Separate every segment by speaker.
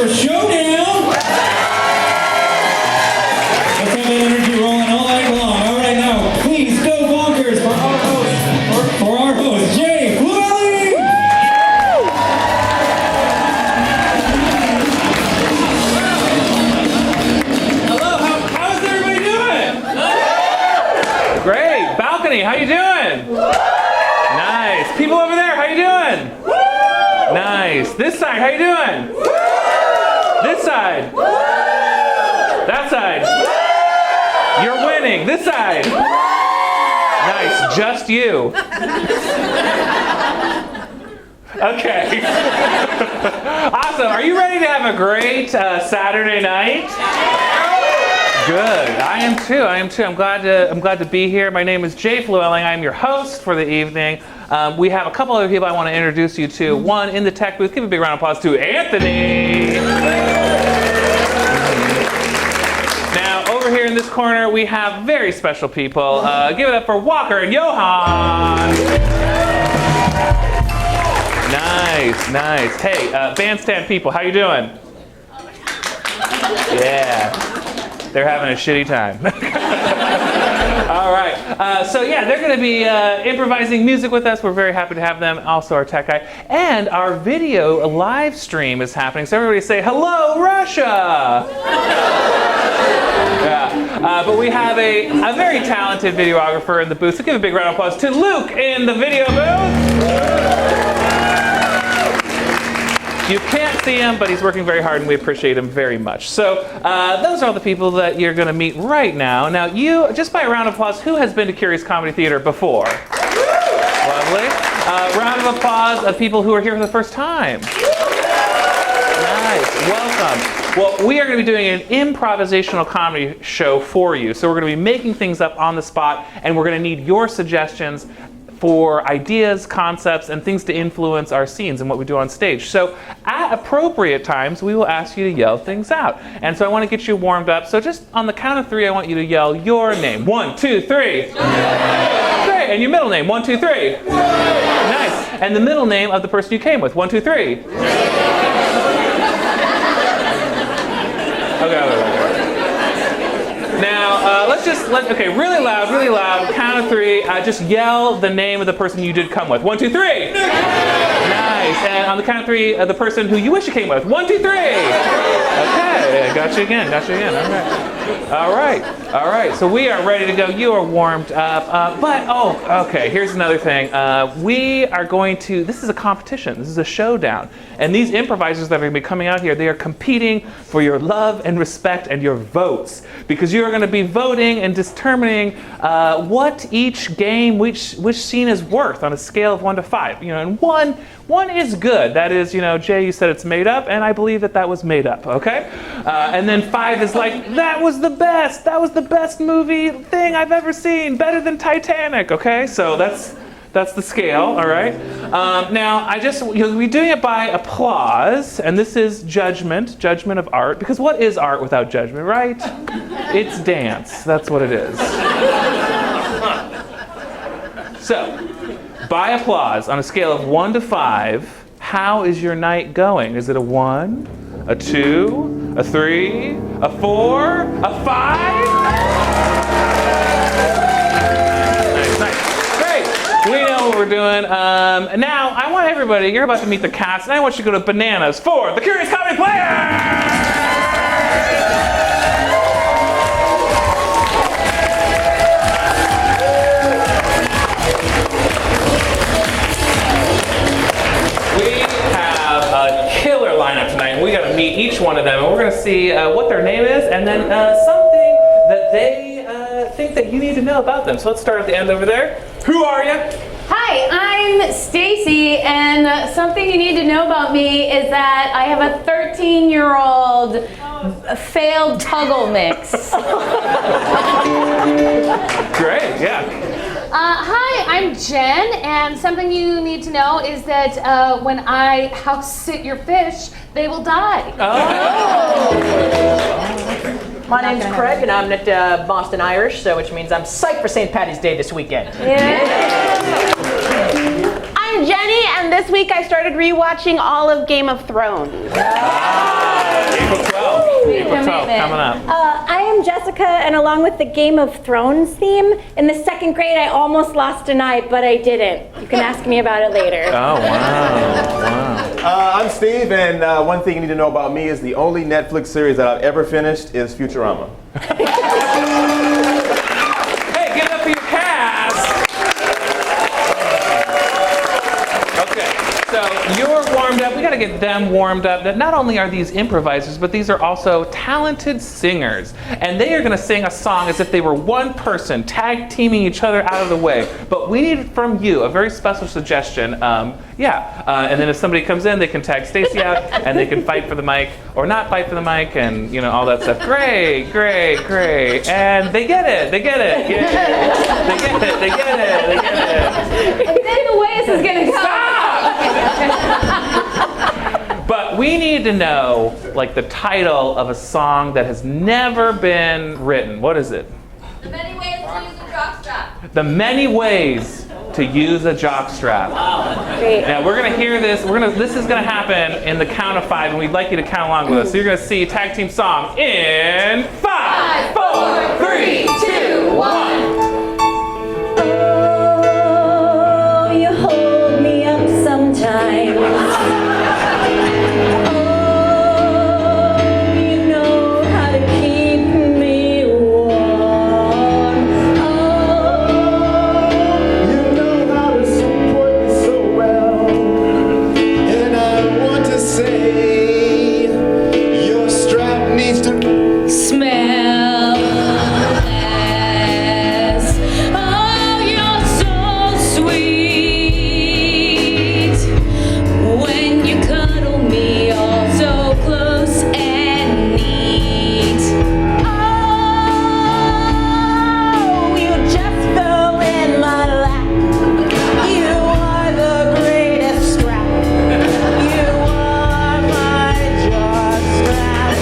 Speaker 1: for Showdown. Let's have that energy rolling all night long. All right, now, please go bonkers for our host, Jay Flewelling.
Speaker 2: Hello, how's everybody doing? Great. Balcony, how you doing? Nice. People over there, how you doing? Nice. This side, how you doing? This side. That side. You're winning. This side. Nice. Just you. Okay. Awesome. Are you ready to have a great Saturday night? Good. I am too. I'm glad to be here. My name is Jay Flewelling. I'm your host for the evening. We have a couple other people I want to introduce you to. One in the tech booth. Give a big round of applause to Anthony. Now, over here in this corner, we have very special people. Give it up for Walker and Johan. Nice. Hey, bandstand people, how you doing? Yeah. They're having a shitty time. All right. So yeah, they're going to be improvising music with us. We're very happy to have them. Also our tech guy. And our video live stream is happening. So everybody say, hello, Russia! Yeah. But we have a very talented videographer in the booth. So give a big round of applause to Luke in the video booth. You can't see him, but he's working very hard, and we appreciate him very much. So those are all the people that you're going to meet right now. Now, you, just by a round of applause, who has been to Curious Comedy Theater before? Lovely. Round of applause of people who are here for the first time. Nice. Welcome. Well, we are going to be doing an improvisational comedy show for you. So we're going to be making things up on the spot, and we're going to need your suggestions for ideas, concepts, and things to influence our scenes and what we do on stage. So at appropriate times, we will ask you to yell things out. And so I want to get you warmed up. So just on the count of 3, I want you to yell your name. 1, 2, 3. Great. And your middle name. 1, 2, 3. Nice. And the middle name of the person you came with. 1, 2, 3. Okay. Now, okay, really loud, count of 3, just yell the name of the person you did come with. 1, 2, 3. Nice. And on the count of 3, the person who you wish you came with. 1, 2, 3. Okay, got you again. All right. So we are ready to go. You are warmed up. Okay, here's another thing. We are going to, this is a competition. This is a showdown. And these improvisers that are going to be coming out here, they are competing for your love and respect and your votes. Because you are going to be voting and determining what each game, which scene is worth on a scale of 1 to 5. And one is good. That is, Jay, you said it's made up, and I believe that was made up, okay? And then 5 is like, that was the best. That was the best movie thing I've ever seen. Better than Titanic, okay? So that's the scale, all right? Now, you'll be doing it by applause, and this is judgment of art, because what is art without judgment, right? It's dance. That's what it is. So, by applause, on a scale of 1 to 5, how is your night going? Is it a 1, a 2, a 3, a 4, a 5? Nice. Great. We know what we're doing. Now, I want everybody, you're about to meet the cast, and I want you to go to Bananas for the Curious Comedy Player! Killer lineup tonight. We got to meet each one of them, and we're going to see what their name is, and then something that they think that you need to know about them. So let's start at the end over there. Who are you?
Speaker 3: Hi, I'm Stacey, and something you need to know about me is that I have a 13-year-old failed tuggle mix.
Speaker 2: Great, yeah.
Speaker 3: Hi, I'm Jenn, and something you need to know is that when I house sit your fish, they will die.
Speaker 2: Oh.
Speaker 4: My name's Craig, and I'm at Boston Irish, which means I'm psyched for St. Patty's Day this weekend.
Speaker 3: Yeah.
Speaker 5: I'm Jenny, and this week I started rewatching all of Game of Thrones.
Speaker 2: Nice. April 12th. April 12th coming up.
Speaker 5: I am Jessica, and along with the Game of Thrones theme, in the second grade I almost lost an eye, but I didn't. You can ask me about it later.
Speaker 2: Oh, wow.
Speaker 6: I'm Steve, and one thing you need to know about me is the only Netflix series that I've ever finished is Futurama.
Speaker 2: Hey, give it up for your cast. Okay, so you're warmed up. We got to get them warmed up. That not only are these improvisers, but these are also talented singers. And they are going to sing a song as if they were one person, tag teaming each other out of the way. But we need from you a very special suggestion. And then if somebody comes in, they can tag Stacey out, and they can fight for the mic or not fight for the mic, and all that stuff. Great. And they get it. They get it. Yeah. They get it.
Speaker 3: And then the way this is gonna go.
Speaker 2: But we need to know, the title of a song that has never been written. What is it?
Speaker 7: The many ways to use a jockstrap.
Speaker 2: The many ways to use a jockstrap.
Speaker 5: Great.
Speaker 2: Now we're gonna hear this. This is gonna happen in the count of 5, and we'd like you to count along with us. So you're gonna see tag team song in 5, 4, 3, 2, 1.
Speaker 5: Oh, you hold me up sometimes. Oh, you know how to keep me warm. Oh,
Speaker 6: You know how to support me so well, and I want to say your strap needs to
Speaker 5: smell less. Oh, you're so sweet when you cuddle me all so close and neat. Oh, you just fell in my lap. You are the greatest strap. You are my jockstrap.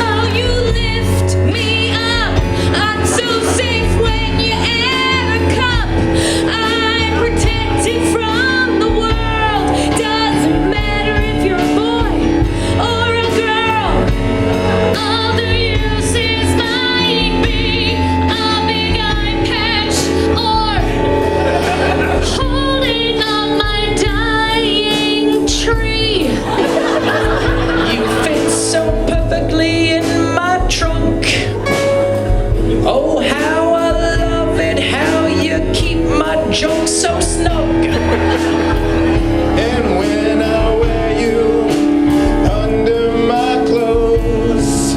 Speaker 5: Oh, you lift me up. I'm so safe when you're in a cup. I'm protected from the world. Doesn't matter if you're a boy or a girl. All the uses might be a big eye patch or holding up my dying tree.
Speaker 8: You fit so perfectly in my trunk. Oh, how I love it, how you keep my junk so snug.
Speaker 6: And when I wear you under my clothes,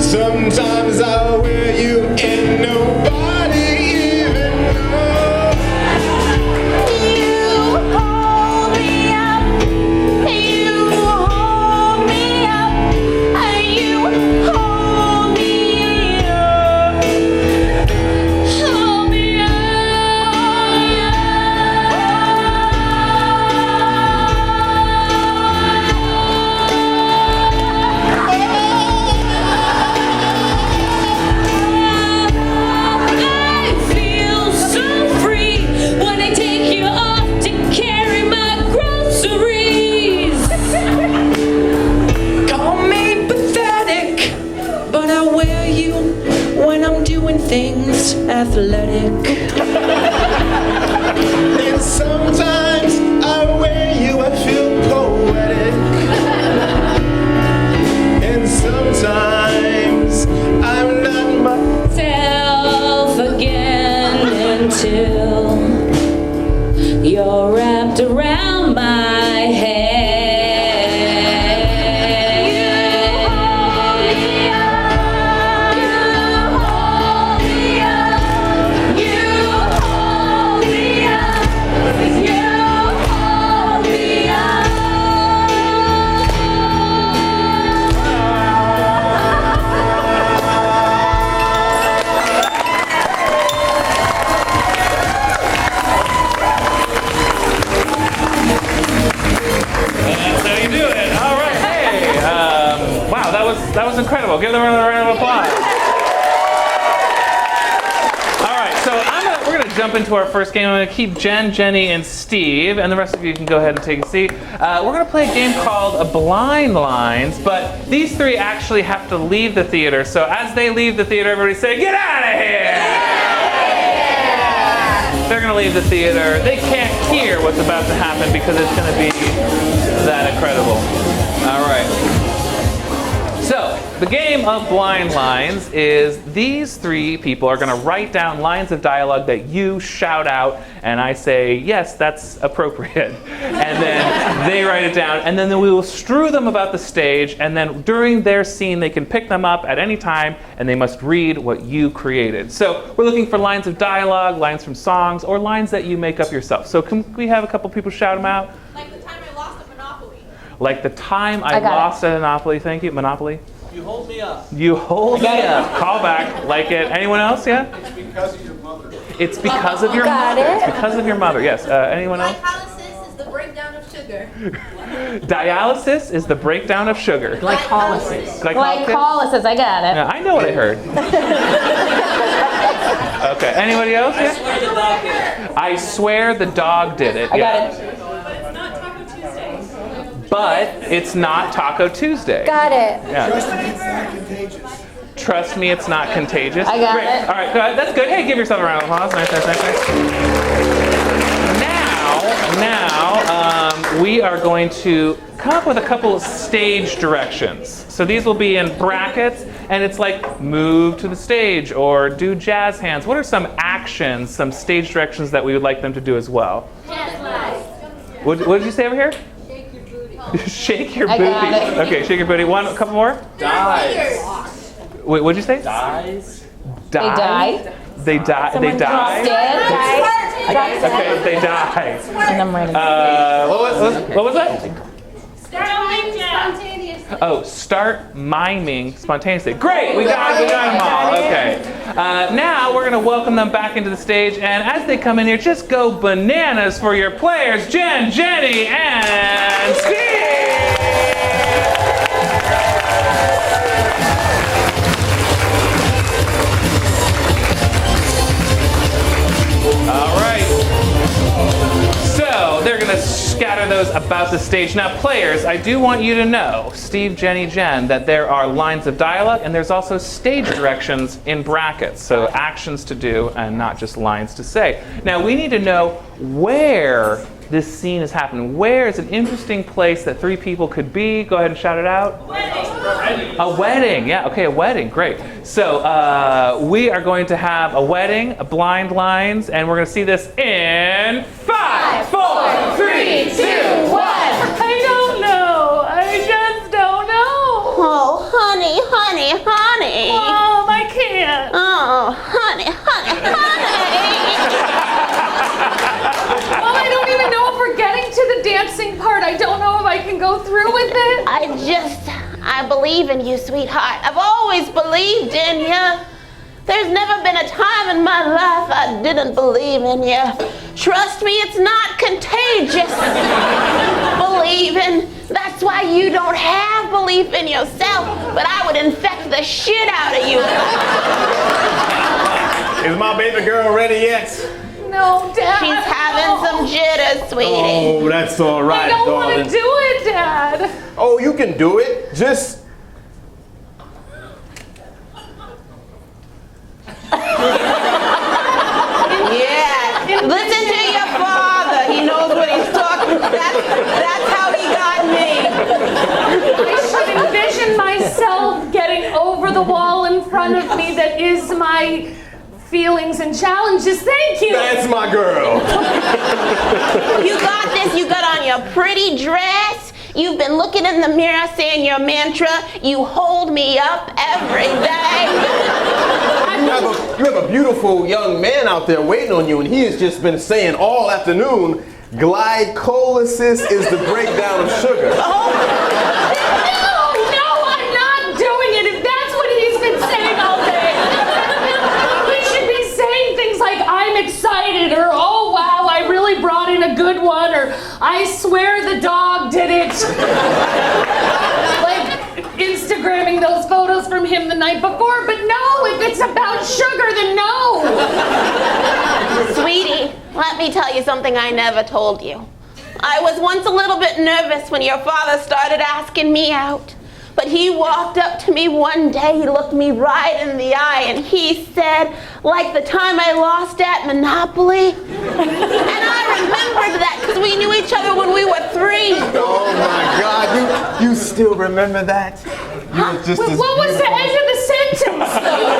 Speaker 6: sometimes I wear you and nobody even knows.
Speaker 5: You hold me up. You hold me up. You hold me up. Hold me up. I feel so free when I take you off to carry my groceries.
Speaker 8: Call me pathetic, but I wear you when I'm doing things athletic.
Speaker 6: And sometimes I wear you, I feel poetic. And sometimes I'm not
Speaker 5: Myself again until you're wrapped around my head. You hold me up. You hold me up. You hold me up. You hold me up.
Speaker 2: That's how you do it. All right. Hey. Wow, that was incredible. Give them another round of applause. All right. So we're gonna jump into our first game. I'm going to keep Jen, Jenny, and Steve, and the rest of you can go ahead and take a seat. We're going to play a game called Blind Lines, but these three actually have to leave the theater. So as they leave the theater, everybody say, "Get out of here!" They're going to leave the theater. They can't hear what's about to happen because it's going to be that incredible. All right. So, the game of Blind Lines is these three people are going to write down lines of dialogue that you shout out, and I say, yes, that's appropriate. And then they write it down, and then we will strew them about the stage, and then during their scene, they can pick them up at any time, and they must read what you created. So, we're looking for lines of dialogue, lines from songs, or lines that you make up yourself. So, can we have a couple people shout them out?
Speaker 7: Like the time I lost at Monopoly.
Speaker 2: Like the time I lost at Monopoly. Thank you, Monopoly.
Speaker 6: You hold me up.
Speaker 2: You hold me up. Call back. Like it. Anyone else? Yeah?
Speaker 6: It's because of your mother.
Speaker 2: It's because of your mother. It's because of your mother. Yes. Anyone else?
Speaker 7: Glycolysis is the breakdown of sugar.
Speaker 2: Dialysis is the breakdown of sugar.
Speaker 4: Glycolysis.
Speaker 3: Glycolysis, I got it.
Speaker 2: Yeah, I know what I heard. Okay. Anybody else? Yeah? I swear the dog did it.
Speaker 3: I got it.
Speaker 2: But it's not Taco Tuesday.
Speaker 3: Got it.
Speaker 2: Yeah. Trust me, it's not contagious.
Speaker 3: I got
Speaker 2: Great.
Speaker 3: it.
Speaker 2: All right, good. That's good. Hey, give yourself a round of applause. Nice. Now, we are going to come up with a couple of stage directions. So these will be in brackets, and it's like move to the stage or do jazz hands. What are some actions, some stage directions that we would like them to do as well? What did you say over here? Shake your booty.
Speaker 3: got it.
Speaker 2: Okay, shake your booty. A couple more.
Speaker 6: Dies.
Speaker 2: Wait, what'd you say?
Speaker 6: Dies.
Speaker 2: Die. They die. They die. Okay, they die.
Speaker 3: And I'm writing.
Speaker 2: What was that?
Speaker 7: Spontaneous.
Speaker 2: Oh, start miming spontaneously. Great, we got them all. Okay. Now we're gonna welcome them back into the stage, and as they come in here, just go bananas for your players, Jen, Jenny, and Steve. All right. So they're gonna scatter those about the stage. Now, players, I do want you to know, Steve, Jenny, Jen, that there are lines of dialogue and there's also stage directions in brackets. So actions to do and not just lines to say. Now, we need to know where this scene is happening. Where is an interesting place that three people could be? Go ahead and shout it out. A wedding. Yeah, okay, a wedding. Great. So we are going to have a wedding, a blind lines, and we're going to see this in 5, 4, 3, 2, 1.
Speaker 3: I don't know. I just don't know.
Speaker 5: Oh, honey, honey, honey.
Speaker 3: Mom, I can't.
Speaker 5: Oh, honey, honey, honey.
Speaker 3: Mom, I don't even know if we're getting to the dancing part. I don't know if I can go through with it.
Speaker 5: I believe in you, sweetheart. I've always believed in you. There's never been a time in my life I didn't believe in you. Trust me, it's not contagious. Believing. That's why you don't have belief in yourself, but I would infect the shit out of you.
Speaker 6: Is my baby girl ready yet?
Speaker 3: No, Dad.
Speaker 5: She's having some jitters, sweetie.
Speaker 6: Oh, that's all right,
Speaker 3: I don't want
Speaker 6: darling.
Speaker 3: to do it, Dad.
Speaker 6: Oh, you can do it. Just.
Speaker 5: Yeah. Listen to your father. He knows what he's talking about. That's how he got me.
Speaker 3: I should envision myself getting over the wall in front of me that is my feelings and challenges. Thank you.
Speaker 6: That's my girl.
Speaker 5: You got this. You got on your pretty dress. You've been looking in the mirror saying your mantra, you hold me up every day.
Speaker 6: You have a beautiful young man out there waiting on you, and he has just been saying all afternoon, glycolysis is the breakdown of sugar.
Speaker 3: No, I'm not doing it. If that's what he's been saying all day. We should be saying things like, I'm excited, or oh wow, I really brought in a good one, or I swear the dog did it. Like Instagramming those photos from him the night before, but no, if it's about sugar, then no.
Speaker 5: Sweetie, let me tell you something I never told you. I was once a little bit nervous when your father started asking me out. But he walked up to me one day, he looked me right in the eye, and he said, like the time I lost at Monopoly. And I remembered that because we knew each other when we were 3.
Speaker 6: Oh my God, you still remember that? You were just as
Speaker 3: What was the end of the sentence, though?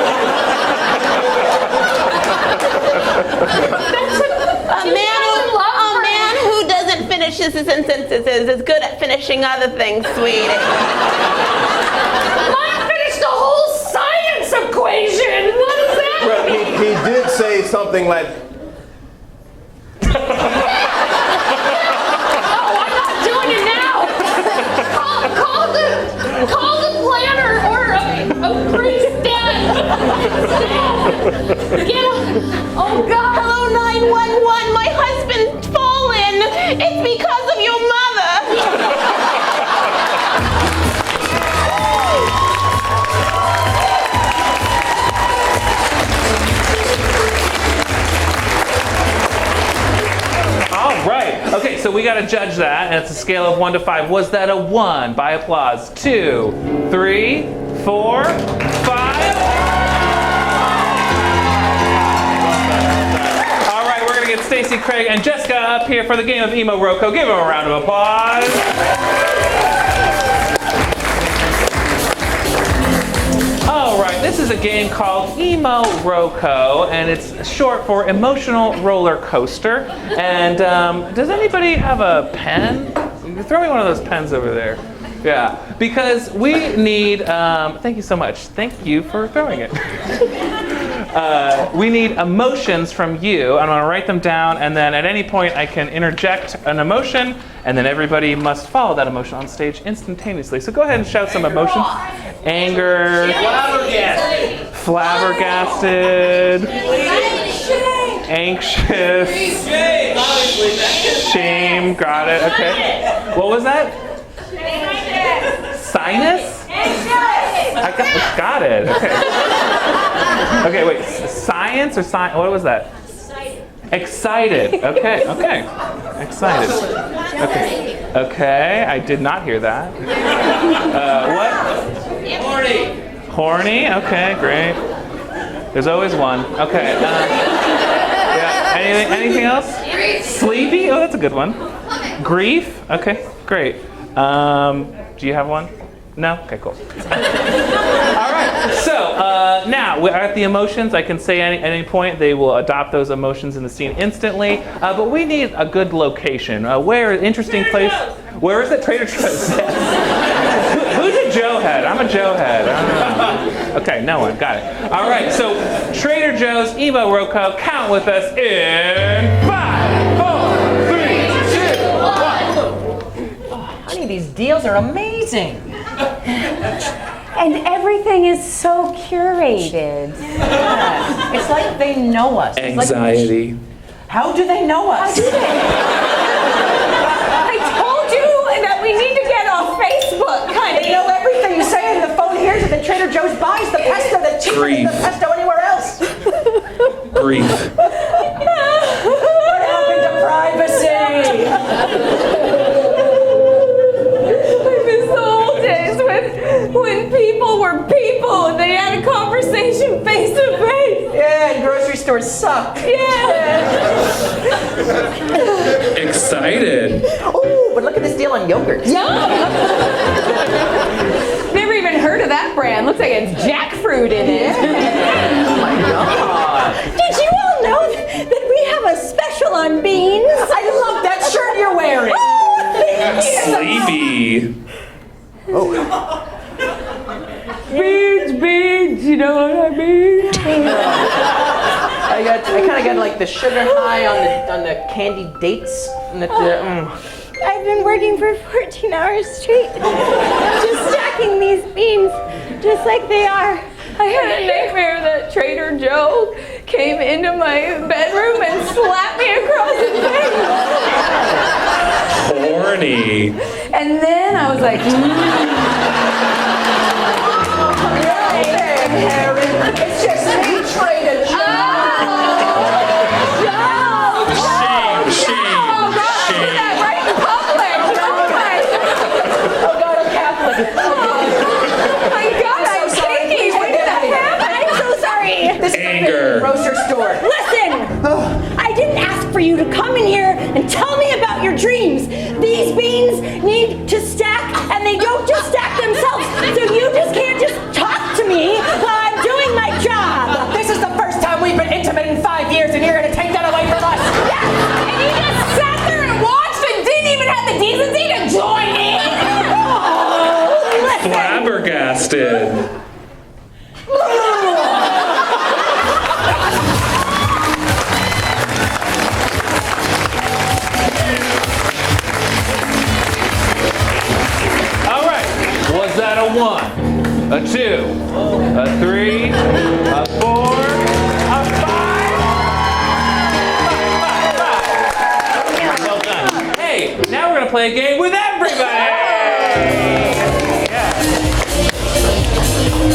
Speaker 5: A man who doesn't finish his sentences is good at finishing other things, sweetie.
Speaker 3: Mom finished the whole science equation. What is that?
Speaker 6: Well, he did say something like,
Speaker 3: Oh, I'm not doing it now. Call the planner or a priest dad. Get him. Oh God.
Speaker 5: Hello, 911. My husband's fallen. It's because of your mother.
Speaker 2: All right. Okay, so we got to judge that, and it's a scale of 1 to 5. Was that a 1? By applause. 2, 3, 4, 5. All right, we're going to get Stacey, Craig, and Jessica up here for the game of Emo Roko. Give them a round of applause. All right, this is a game called Emo Roko, and it's short for Emotional Roller Coaster. And does anybody have a pen? Throw me one of those pens over there. Yeah, because we need, thank you so much. Thank you for throwing it. We need emotions from you. I'm going to write them down, and then at any point I can interject an emotion, and then everybody must follow that emotion on stage instantaneously. So go ahead and shout some emotions. Anger. Flabbergasted. Anxious. Shame. Got it. Okay. What was that? Sinus? I got it. Okay. Okay, wait. Science or science? What was that? Excited. Okay. Excited. Okay. I did not hear that. What? Horny. Okay, great. There's always one. Okay. Yeah. Anything else? Sleepy. Oh, that's a good one. Grief. Okay, great. Do you have one? No? Okay, cool. All right. So now we're at the emotions. I can say at any point they will adopt those emotions in the scene instantly. But we need a good location. Where interesting place? Where is it? Trader Joe's. Who's a Joe head? I'm a Joe head. I don't know. Okay, no one. Got it. All right. So Trader Joe's Emo Roko. Count with us in 5, 4, 3, 2, 1.
Speaker 4: Honey, these deals are amazing.
Speaker 9: And everything is so curated.
Speaker 4: Yeah. It's like they know us. It's
Speaker 2: Anxiety.
Speaker 4: How do they know us?
Speaker 9: I told you that we need to get off Facebook, honey.
Speaker 4: They know everything you say on the phone here that Trader Joe's buys the pesto that's cheaper than the pesto anywhere else.
Speaker 2: Grief.
Speaker 4: What happened to privacy?
Speaker 9: When people were people and they had a conversation face to face.
Speaker 4: Yeah, and grocery stores suck.
Speaker 9: Yeah.
Speaker 2: Excited.
Speaker 4: Oh, but look at this deal on yogurt.
Speaker 9: Never even heard of that brand. Looks like it's jackfruit in it.
Speaker 4: Oh my God.
Speaker 9: Did you all know that we have a special on beans?
Speaker 4: I love that shirt you're wearing.
Speaker 9: Oh, thank you.
Speaker 2: Sleepy.
Speaker 9: Beans, you know what I mean?
Speaker 4: I kind of got like the sugar high on the candied dates. And
Speaker 9: I've been working for 14 hours straight, just stacking these beans, just like they are. I had a nightmare that Trader Joe came into my bedroom and slapped me across the face.
Speaker 2: Horny.
Speaker 9: And then I was like,
Speaker 4: red herring. It's just me, Trader Joe.
Speaker 2: Shame.
Speaker 9: Right in public.
Speaker 4: Oh God, I'm Catholic.
Speaker 9: My God, I'm shaky. What the heck? I'm so sorry.
Speaker 4: This is
Speaker 2: Anger.
Speaker 4: the grocery store.
Speaker 9: Listen, I didn't ask for you to come in here and tell me about your dreams. These beans need to stack, and they don't just stack themselves. So you just can't just talk to me while I'm doing my job.
Speaker 4: This is the first time we've been intimate in 5 years, and you're gonna take that away from us.
Speaker 9: Yes, and you just sat there and watched and didn't even have the decency to join in. Oh, listen.
Speaker 2: Flabbergasted. All right. Was that a 1, a 2, a 3, a 4, a 5? Well done. Hey, now we're gonna play a game with everybody.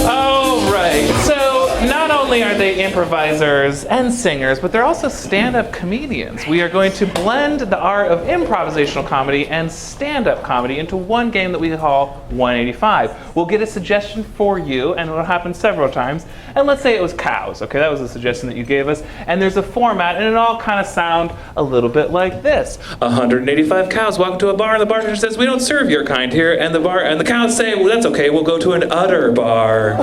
Speaker 2: All right. So not only are they improvisers and singers, but they're also stand-up comedians. We are going to blend the art of improvisational comedy and stand-up comedy into one game that we call 185. We'll get a suggestion for you, and it'll happen several times. And let's say it was cows. Okay, that was a suggestion that you gave us. And there's a format, and it all kind of sound a little bit like this: 185 cows walk to a bar, and the bartender says, "We don't serve your kind here." And the cows say, "Well, that's okay. We'll go to an udder bar."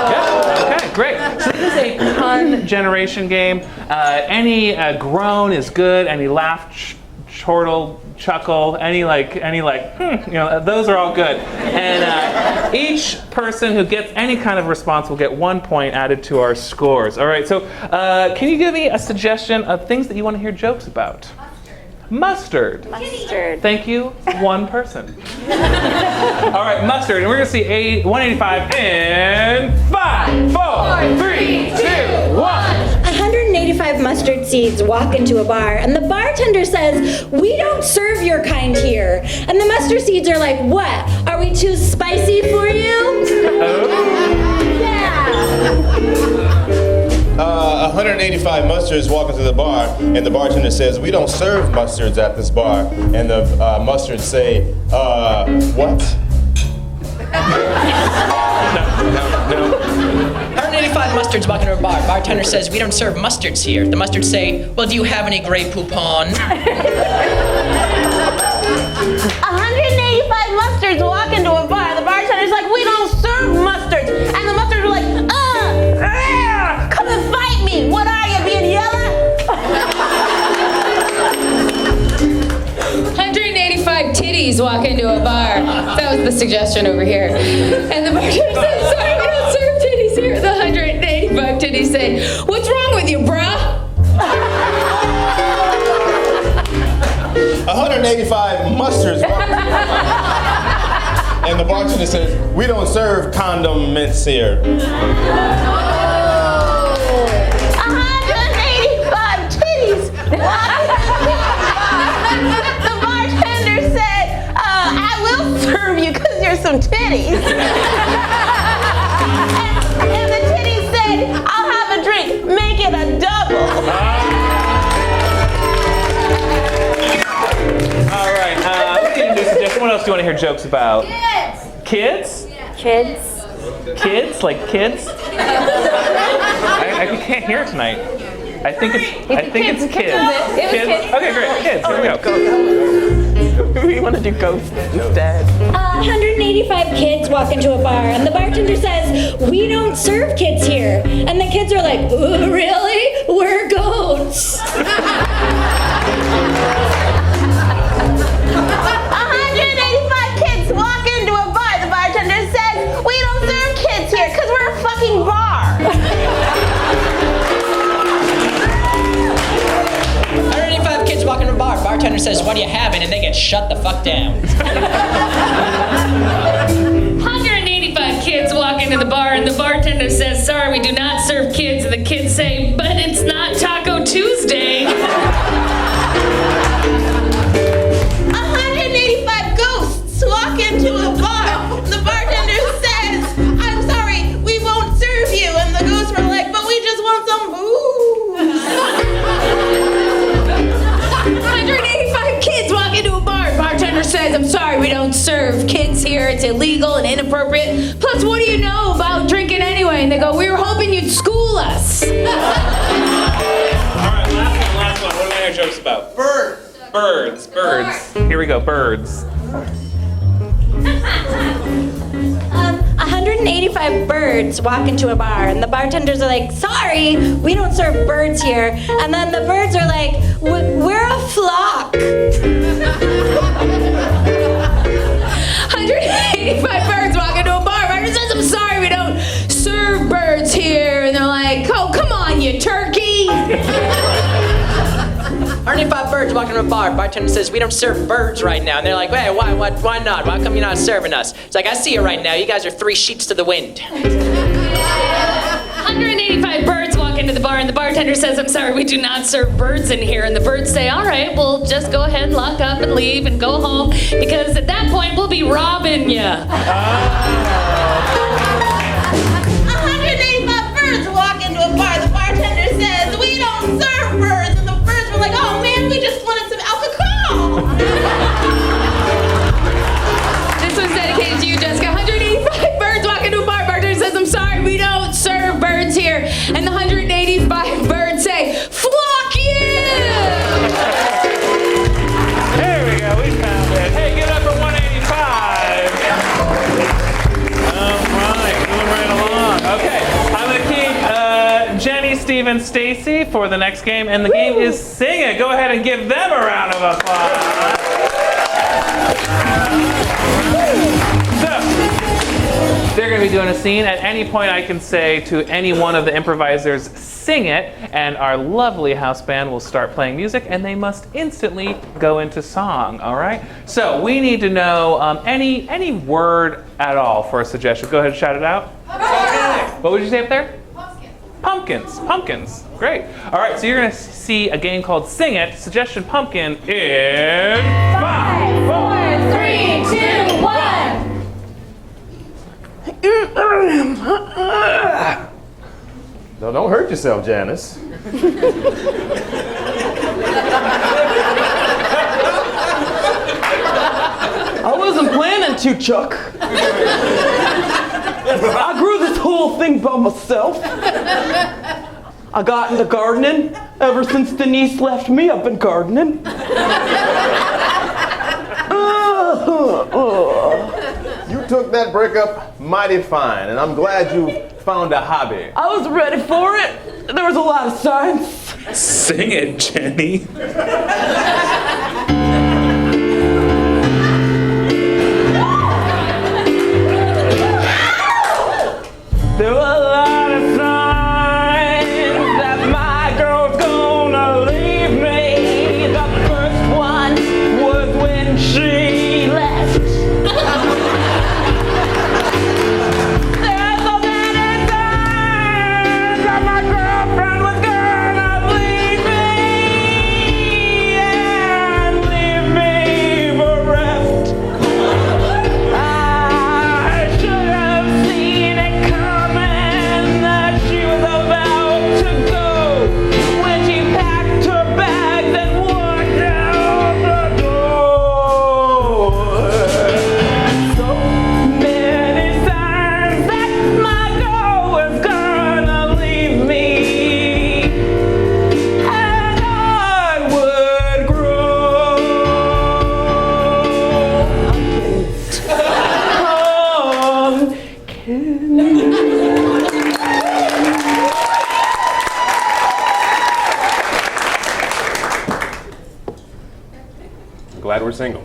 Speaker 2: Yeah, okay, great. So this is a pun generation game. Any groan is good. Any laugh, chortle, chuckle, any those are all good. And each person who gets any kind of response will get 1 point added to our scores. All right, so can you give me a suggestion of things that you want to hear jokes about? Mustard. Thank you, one person. All right, mustard, and we're gonna see 185 in 5, 4, 3, 2, 1.
Speaker 9: 185 mustard seeds walk into a bar, and the bartender says, "We don't serve your kind here." And the mustard seeds are like, "What? Are we too spicy for you?" Yeah.
Speaker 6: 185 mustards walk into the bar, and the bartender says, "We don't serve mustards at this bar." And the mustards say, "What?"
Speaker 2: No.
Speaker 8: 185 mustards walk into a bar. Bartender says, "We don't serve mustards here." The mustards say, "Well, do you have any Grey Poupon?"
Speaker 5: 185 mustards walk into a bar. The bartender's like, "We don't serve mustards." And the mustards are like, "Come and fight me. What are you, being yellow?"
Speaker 10: 185 titties walk into a bar. That was the suggestion over here. And the bartender said, "Sorry, we don't serve titties here." The 185 titties say, "What's wrong with you, bruh?"
Speaker 6: 185 mustards walk into the bar, and the bartender says, "We don't serve condiments here."
Speaker 5: 185 titties walk into the bar. The bartender said, "I will serve you because you're some titties." And the titties said, "I'll have a drink. Make it a double."
Speaker 2: All right, let's get a new suggestion. What else do you want to hear jokes about? Kids?
Speaker 9: Kids.
Speaker 2: Kids? Like kids? I can't hear it tonight. I think it's kids. Kids. Okay, great. Kids. Here we go. Go.
Speaker 4: We want to do ghosts instead.
Speaker 9: 185 kids walk into a bar, and the bartender says, "We don't serve kids here." And the kids are like, "Ooh, really? We're goats."
Speaker 5: 185 kids walk into a bar. The bartender says, "We don't serve kids here because we're a fucking bar."
Speaker 8: 185 kids walk into a bar. Bartender says, "What are you having?" And they get shut the fuck down.
Speaker 10: 185 kids walk into the bar, and the bartender says, "Sorry, we do not serve kids." And the kids say, "But it's not Taco Tuesday." it's illegal and inappropriate. Plus, what do you know about drinking anyway? And they go, we were hoping you'd school us.
Speaker 2: All right, last one. What do I hear jokes about? Birds. Here we go, birds.
Speaker 9: 185 birds walk into a bar, and the bartenders are like, sorry, we don't serve birds here. And then the birds are like, we're a flock.
Speaker 10: 185 birds walk into a bar. Bartender says, I'm sorry, we don't serve birds here. And they're like, oh, come on, you turkey.
Speaker 4: 185 birds walking to a bar. Bartender says, we don't serve birds right now. And they're like, wait, why not? Why come you're not serving us? It's like, I see you right now. You guys are 3 sheets to the wind.
Speaker 3: 185 birds walk into the bar, and the bartender says, I'm sorry, we do not serve birds in here. And the birds say, all right, well, just go ahead and lock up and leave and go home, because at that point, we'll be robbing you.
Speaker 9: 185 birds walk into a bar. The bartender says, we don't serve birds. And the birds were like, oh man, we just wanted some alcohol.
Speaker 10: This one's dedicated to you, Jessica. 185 birds walk into a bar. Bartender says, I'm sorry, we don't serve birds here. And the 185 birds say, flock you!
Speaker 2: There we go, we found it. Hey, get up for 185. All right, moving right along. Okay, I'm gonna keep Jenny, Steven, Stacey for the next game, and the game is Sing It. Go ahead and give them a round of applause. So, they're going to be doing a scene. At any point, I can say to any one of the improvisers, sing it, and our lovely house band will start playing music, and they must instantly go into song, all right? So we need to know any word at all for a suggestion. Go ahead and shout it out. What would you say up there? Pumpkins. Great. All right, so you're going to see a game called Sing It. Suggestion pumpkin in 5, 4, 3, 2, 1.
Speaker 6: No, don't hurt yourself, Janice.
Speaker 11: I wasn't planning to, Chuck. I grew this whole thing by myself. I got into gardening. Ever since Denise left me, I've been gardening.
Speaker 6: You took that breakup mighty fine, and I'm glad you found a hobby.
Speaker 11: I was ready for it. There was a lot of signs.
Speaker 2: Sing it, Jenny.
Speaker 11: There were a lot of signs that my girl's gonna leave me. The first one was when she left. There's so many signs that my girlfriend was gonna leave me and leave me bereft. I should have seen it coming that she was about to go when she packed her bags and walked out the door. So many signs that my girl was gonna leave me, and I would grow.
Speaker 6: Glad we're single.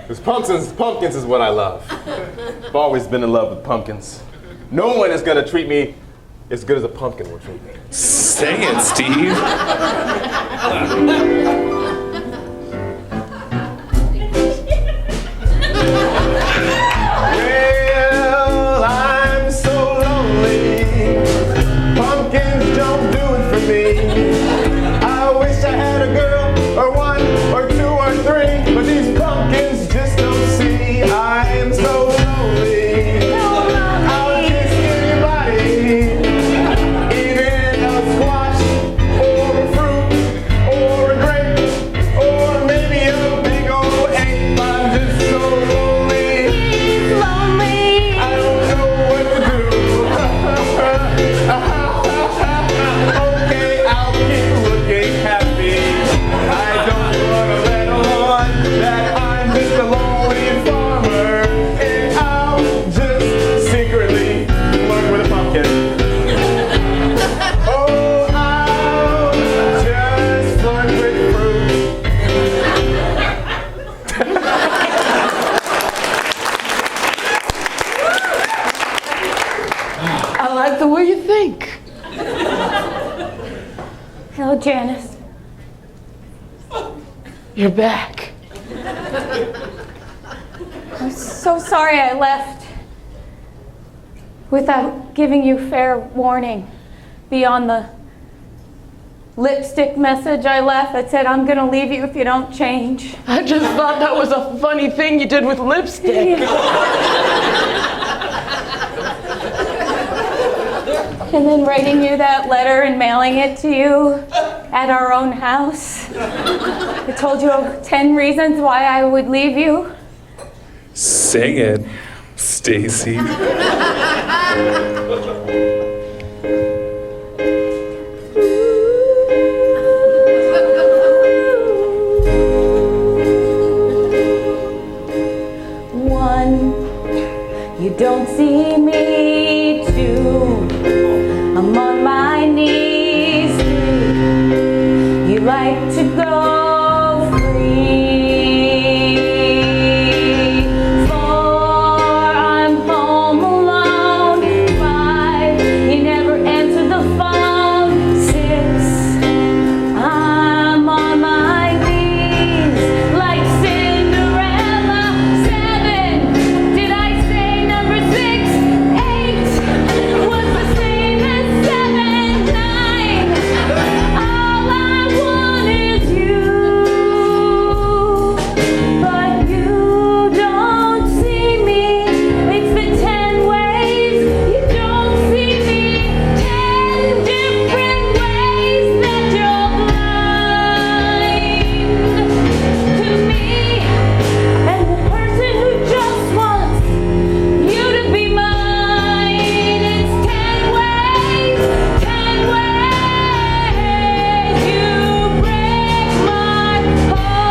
Speaker 6: Because pumpkins is what I love. I've always been in love with pumpkins. No one is gonna treat me as good as a pumpkin will treat me.
Speaker 2: Sing it, Steve.
Speaker 6: Well, I'm so lonely. Pumpkins don't do it for me. I wish I had a girl, or 1, or 2, or 3, but these pumpkins just don't see. I am so lonely. I'll kiss anybody, even a squash, or a fruit, or a grape.
Speaker 9: Janice.
Speaker 11: You're back.
Speaker 9: I'm so sorry I left without giving you fair warning beyond the lipstick message I left that said, I'm gonna leave you if you don't change.
Speaker 11: I just thought that was a funny thing you did with lipstick.
Speaker 9: And then writing you that letter and mailing it to you at our own house. I told you 10 reasons why I would leave you.
Speaker 2: Sing it, Stacey.
Speaker 9: One, you don't see me. Two, I'm on my knees. Three, you like to go free. Four, I'm home alone. Five, you never answer the phone. Six, I'm on my knees like Cinderella. Seven, did I say number 6? 8 was the same as 7. 9, all I want is you. But you don't see me. It's the 10 ways you don't see me. 10 different ways that you're blind to me. And the person who just wants you to be mine. It's 10 ways you break my heart.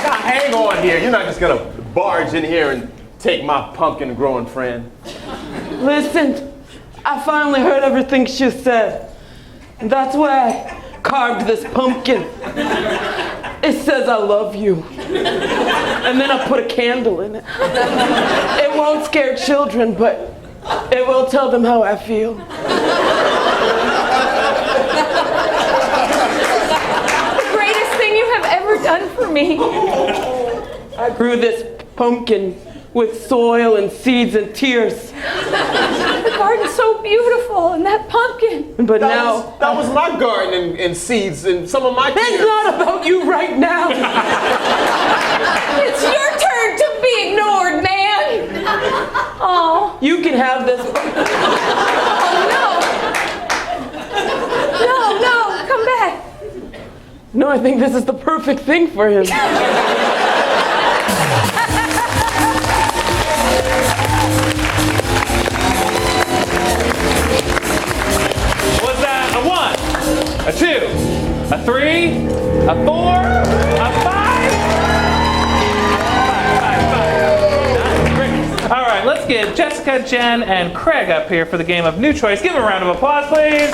Speaker 6: Now hang on here. You're not just gonna barge in here and take my pumpkin growing friend.
Speaker 11: Listen, I finally heard everything she said. And that's why I carved this pumpkin. It says I love you. And then I put a candle in it. It won't scare children, but it will tell them how I feel.
Speaker 9: The greatest thing you have ever done for me.
Speaker 11: I grew this pumpkin with soil and seeds and tears.
Speaker 9: The garden's so beautiful, and that pumpkin.
Speaker 11: But now,
Speaker 6: That was my garden and seeds and some of my
Speaker 11: it's
Speaker 6: kids.
Speaker 11: not about you right now.
Speaker 9: It's your turn to be ignored, man. Oh,
Speaker 11: You can have this.
Speaker 9: no, come back.
Speaker 11: No, I think this is the perfect thing for him.
Speaker 2: Was that a 1, a 2, a 3, a 4, a 5? 5. Great. All right, let's get Jessica, Jen, and Craig up here for the game of New Choice. Give them a round of applause, please.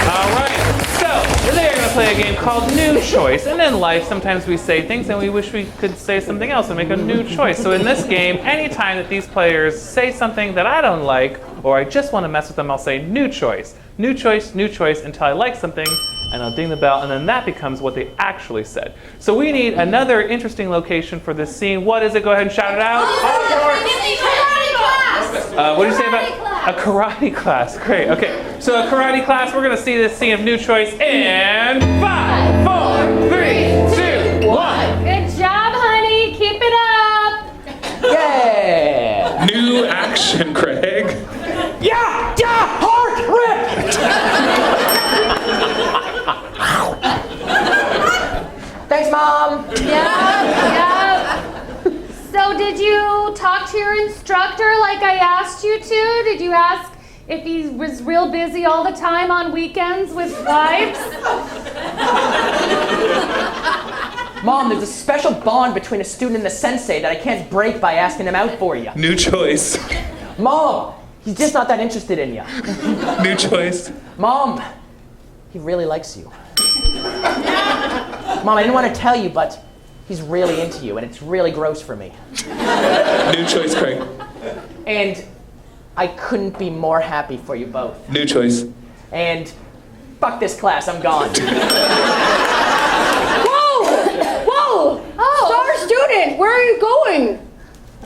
Speaker 2: All right, so they're going to play a game called New Choice. And in life, sometimes we say things and we wish we could say something else and make a new choice. So in this game, anytime that these players say something that I don't like, or I just want to mess with them, I'll say new choice. New choice, new choice, until I like something, and I'll ding the bell, and then that becomes what they actually said. So we need another interesting location for this scene. What is it? Go ahead and shout it out. What did you say about a karate class? Great. Okay. So a karate class. We're gonna see this scene of new choice in 5, 4, 3, 2, 1.
Speaker 3: Good job, honey. Keep it up.
Speaker 8: Yeah!
Speaker 2: New action, Craig.
Speaker 11: Yeah, heart rip!
Speaker 8: Thanks, Mom!
Speaker 3: Yeah. So did you talk to your instructor like I asked you to? Did you ask if he was real busy all the time on weekends with wives?
Speaker 8: Mom, there's a special bond between a student and the sensei that I can't break by asking him out for you.
Speaker 2: New choice.
Speaker 8: Mom, he's just not that interested in you.
Speaker 2: New choice.
Speaker 8: Mom, he really likes you. Mom, I didn't want to tell you, but
Speaker 4: he's really into you, and it's really gross for me.
Speaker 2: New choice, Craig.
Speaker 4: And I couldn't be more happy for you both.
Speaker 2: New choice.
Speaker 4: And fuck this class, I'm gone.
Speaker 3: Whoa! Star student, where are you going?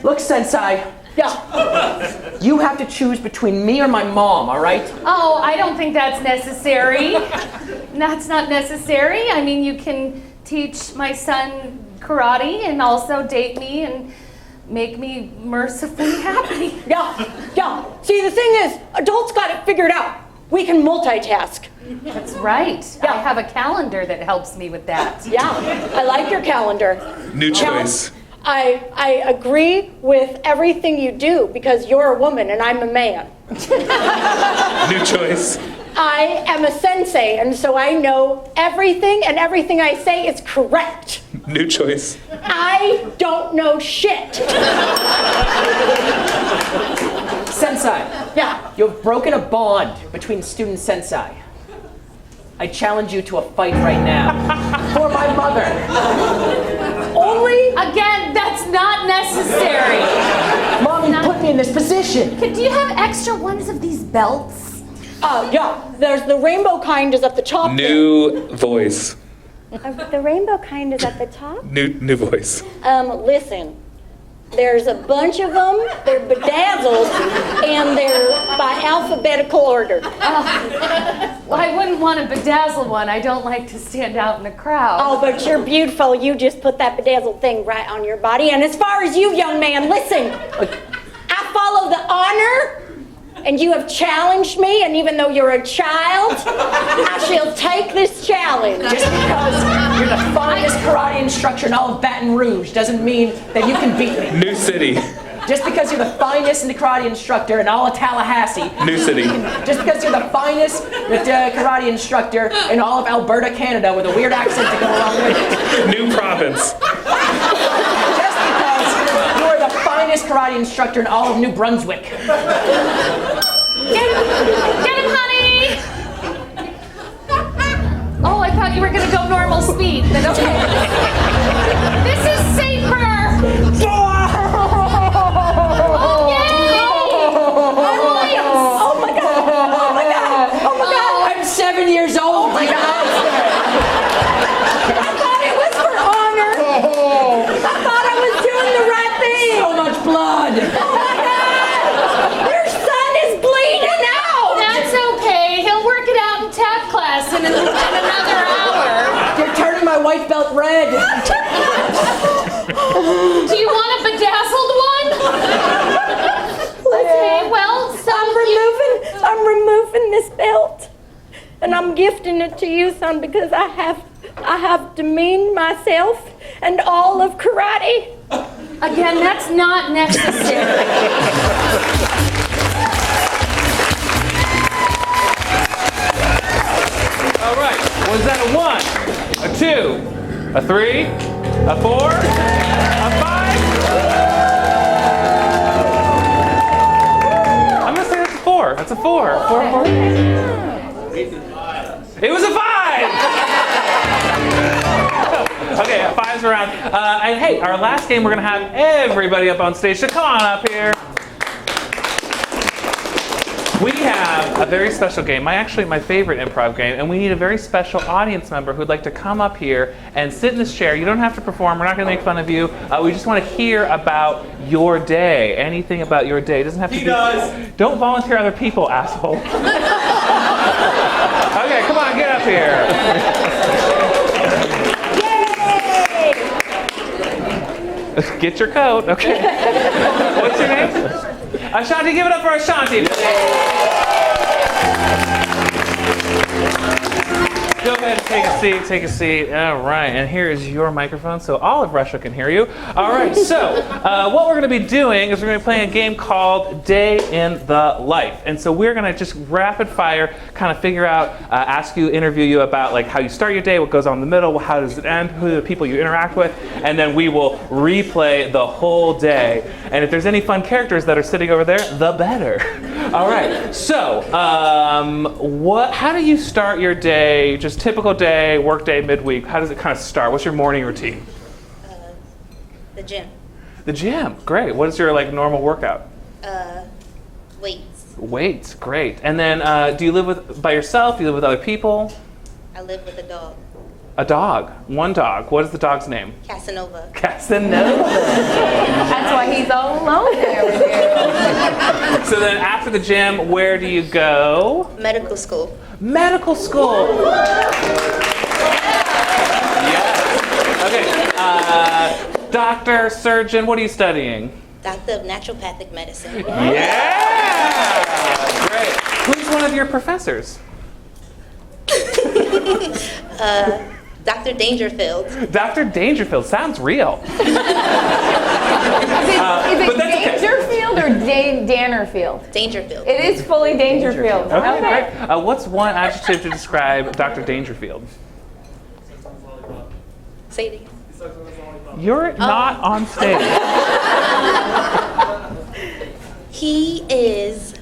Speaker 4: Look, Sensei.
Speaker 3: Yeah.
Speaker 4: You have to choose between me or my mom, all right?
Speaker 3: Oh, I don't think that's necessary. That's not necessary. I mean, you can teach my son karate and also date me and make me mercifully happy.
Speaker 12: Yeah. See, the thing is, adults got it figured out. We can multitask.
Speaker 3: That's right.
Speaker 12: Yeah.
Speaker 3: I have a calendar that helps me with that.
Speaker 12: Yeah, I like your calendar.
Speaker 2: New choice.
Speaker 12: I agree with everything you do because you're a woman and I'm a man.
Speaker 2: New choice.
Speaker 12: I am a sensei, and so I know everything, and everything I say is correct.
Speaker 2: New choice.
Speaker 12: I don't know shit.
Speaker 4: Sensei.
Speaker 12: Yeah.
Speaker 4: You've broken a bond between student sensei. I challenge you to a fight right now. For my mother.
Speaker 12: Only?
Speaker 3: Again, that's not necessary.
Speaker 4: Mom, you put me in this position.
Speaker 3: Do you have extra ones of these belts?
Speaker 12: Yeah. There's the rainbow kind is at the top.
Speaker 2: New voice.
Speaker 12: The rainbow kind is at the top?
Speaker 2: New voice.
Speaker 12: Listen. There's a bunch of them, they're bedazzled, and they're by alphabetical order.
Speaker 3: Well, I wouldn't want a bedazzled one. I don't like to stand out in a crowd.
Speaker 12: Oh, but you're beautiful. You just put that bedazzled thing right on your body. And as far as you, young man, listen. I follow the honor, and you have challenged me, and even though you're a child, I shall take this challenge.
Speaker 4: Just because you're the finest karate instructor in all of Baton Rouge doesn't mean that you can beat me.
Speaker 2: New city.
Speaker 4: Just because you're the finest karate instructor in all of Tallahassee.
Speaker 2: New city.
Speaker 4: Just because you're the finest karate instructor in all of Alberta, Canada, with a weird accent to go along with it.
Speaker 2: New province.
Speaker 4: Just because you're the finest karate instructor in all of New Brunswick.
Speaker 3: Get him, honey! Oh, I thought you were gonna go normal speed. Then okay. This is safer! Oh, yay!
Speaker 12: Oh my God! Oh my God! Oh my God!
Speaker 4: I'm 7 years old.
Speaker 12: I thought it was for honor. I thought I was doing the right thing.
Speaker 4: So much blood.
Speaker 12: Oh my God! Your son is bleeding out.
Speaker 3: That's okay. He'll work it out in tap class in another hour.
Speaker 4: You're turning my white belt red.
Speaker 3: Do you want a bedazzled one? Okay, well, so
Speaker 12: I'm removing this belt, and I'm gifting it to you, son, because I have demeaned myself and all of karate.
Speaker 3: Again, that's not necessary.
Speaker 2: All right. Was that a 1, a 2, a 3, a 4, a 5? I'm gonna say that's a 4. That's a 4. 4. It was a 5. Okay, 5's around. And hey, our last game, we're gonna have everybody up on stage. So come on up here. We have a very special game, my favorite improv game, and we need a very special audience member who'd like to come up here and sit in this chair. You don't have to perform, we're not going to make fun of you. We just want to hear about your day, anything about your day. It doesn't have to be. Does. Don't volunteer other people, asshole. Okay, come on, get up here. Yay! Get your coat, okay. What's your name? Ashanti, give it up for Ashanti. Go ahead and take a seat. All right, and here is your microphone so all of Russia can hear you. All right, so what we're going to be doing is we're going to be playing a game called Day in the Life. And so we're going to just rapid fire kind of figure out, interview you about like how you start your day, what goes on in the middle, how does it end, who are the people you interact with, and then we will replay the whole day. And if there's any fun characters that are sitting over there, the better. All right, so how do you start your day, just typical day, work day, midweek? How does it kind of start? What's your morning routine?
Speaker 13: The gym.
Speaker 2: The gym. Great. What is your like normal workout?
Speaker 13: Weights.
Speaker 2: Weights. Great. And then do you live by yourself? Do you live with other people?
Speaker 13: I live with a dog.
Speaker 2: A dog. One dog. What is the dog's name?
Speaker 13: Casanova.
Speaker 2: Casanova.
Speaker 9: That's why he's all alone there with you.
Speaker 2: So then after the gym, where do you go?
Speaker 13: Medical school.
Speaker 2: Medical school. Yes. Okay. Doctor, surgeon, what are you studying?
Speaker 13: Doctor of Naturopathic Medicine.
Speaker 2: Yeah. Great. Who's one of your professors?
Speaker 13: Dr. Dangerfield.
Speaker 2: Dr. Dangerfield sounds real.
Speaker 9: Is it Dangerfield or Dannerfield?
Speaker 13: Dangerfield.
Speaker 9: It is fully Dangerfield.
Speaker 2: Okay, great. What's one adjective to describe Dr. Dangerfield?
Speaker 13: Say it again.
Speaker 2: You're not on stage.
Speaker 13: He is,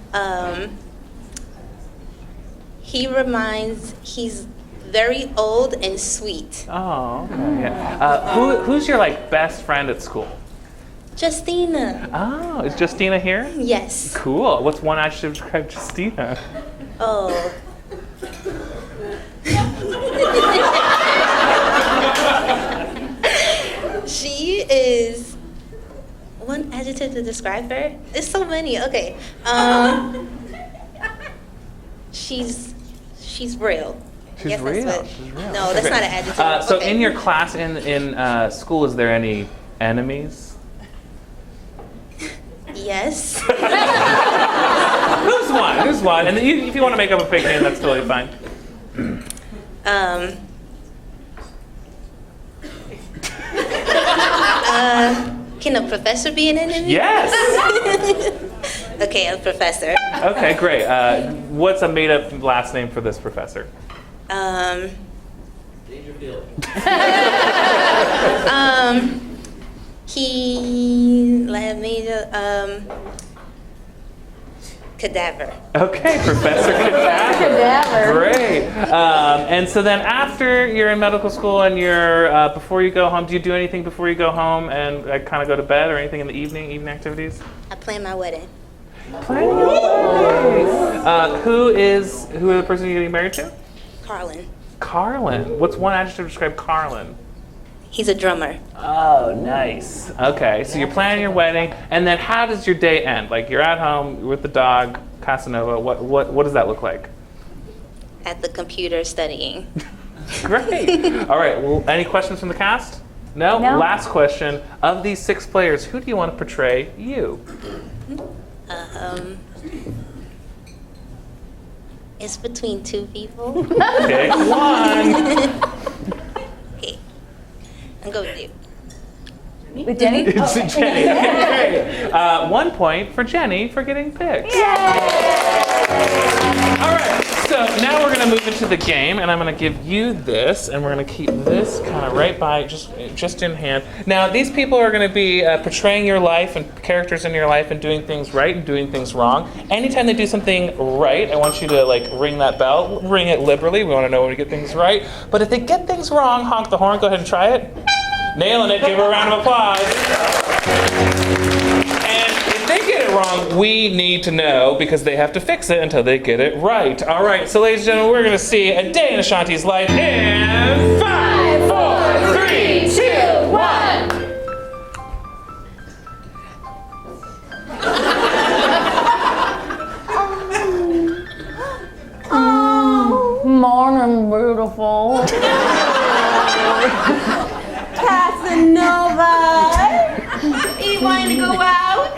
Speaker 13: he's very old and sweet.
Speaker 2: Oh, okay. Yeah. Who's your like best friend at school?
Speaker 13: Justina.
Speaker 2: Oh, is Justina here?
Speaker 13: Yes.
Speaker 2: Cool. What's one adjective to describe Justina?
Speaker 13: Oh. She is one adjective to describe her. There's so many. Okay. She's real.
Speaker 2: She's real. She's real.
Speaker 13: No, that's not an adjective.
Speaker 2: So
Speaker 13: Okay.
Speaker 2: in your class in school, is there any enemies?
Speaker 13: Yes.
Speaker 2: Who's one? Who's one? And if you want to make up a fake name, that's totally fine.
Speaker 13: Can a professor be an enemy?
Speaker 2: Yes.
Speaker 13: Okay, a professor.
Speaker 2: Okay, great. What's a made-up last name for this professor?
Speaker 8: Dangerfield.
Speaker 13: He made a cadaver.
Speaker 2: Okay, Professor Cadaver. Great. And so then after you're in medical school and you're, before you go home, do you do anything before you go home and kind of go to bed or anything in the evening activities?
Speaker 13: I plan my wedding.
Speaker 2: Planning your wedding. Who is the person you're getting married to?
Speaker 13: Carlin.
Speaker 2: Carlin. What's one adjective to describe Carlin?
Speaker 13: He's a drummer.
Speaker 2: Oh, nice. Okay, so you're planning your wedding, and then how does your day end? Like you're at home, you're with the dog, Casanova. What does that look like?
Speaker 13: At the computer studying.
Speaker 2: Great. All right. Well, any questions from the cast? No? Last question. Of these 6 players, who do you want to portray you?
Speaker 13: It's between 2 people.
Speaker 2: Pick one.
Speaker 13: Okay. I'll go with you.
Speaker 9: With Jenny?
Speaker 2: It's Jenny. Okay, great. 1 point for Jenny for getting picked. All right. So now we're going to move into the game, and I'm going to give you this, and we're going to keep this kind of right by, just in hand. Now, these people are going to be portraying your life and characters in your life and doing things right and doing things wrong. Anytime they do something right, I want you to like ring that bell. Ring it liberally. We want to know when we get things right. But if they get things wrong, honk the horn. Go ahead and try it. Nailing it. Give her a round of applause. And if they get it wrong, we need to know because they have to fix it until they get it right. All right, so ladies and gentlemen, we're going to see a day in Ashanti's life in 5, 4, 3, 2, 1.
Speaker 9: Morning, beautiful.
Speaker 5: Casanova, you wanting to go out?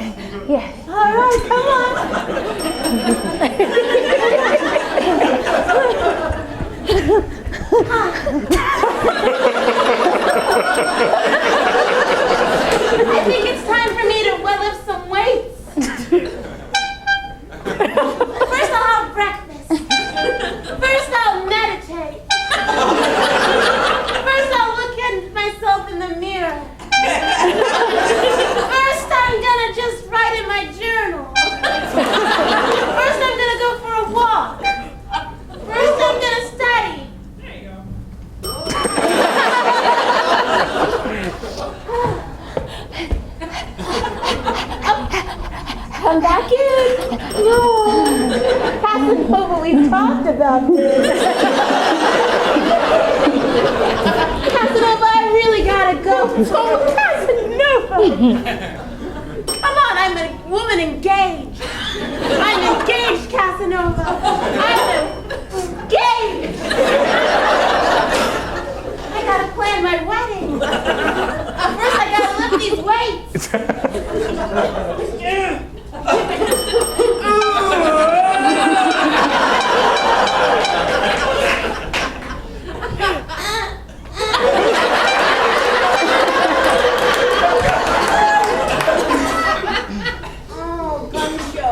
Speaker 9: Yes.
Speaker 5: All right, come on. I think it's time for me to well lift some weights. First I'll have breakfast. First I'll meditate. First I'll look at myself in the mirror. First I'm gonna just write in my journal. First I'm gonna go for a walk. First I'm gonna study. There you go.
Speaker 9: Casanova, we've talked about this. Casanova, I really gotta go. Oh, Casanova! Come on, I'm a woman engaged. I'm engaged, Casanova. I'm engaged. I gotta plan my wedding. First, I gotta lift these weights. Oh, gun show.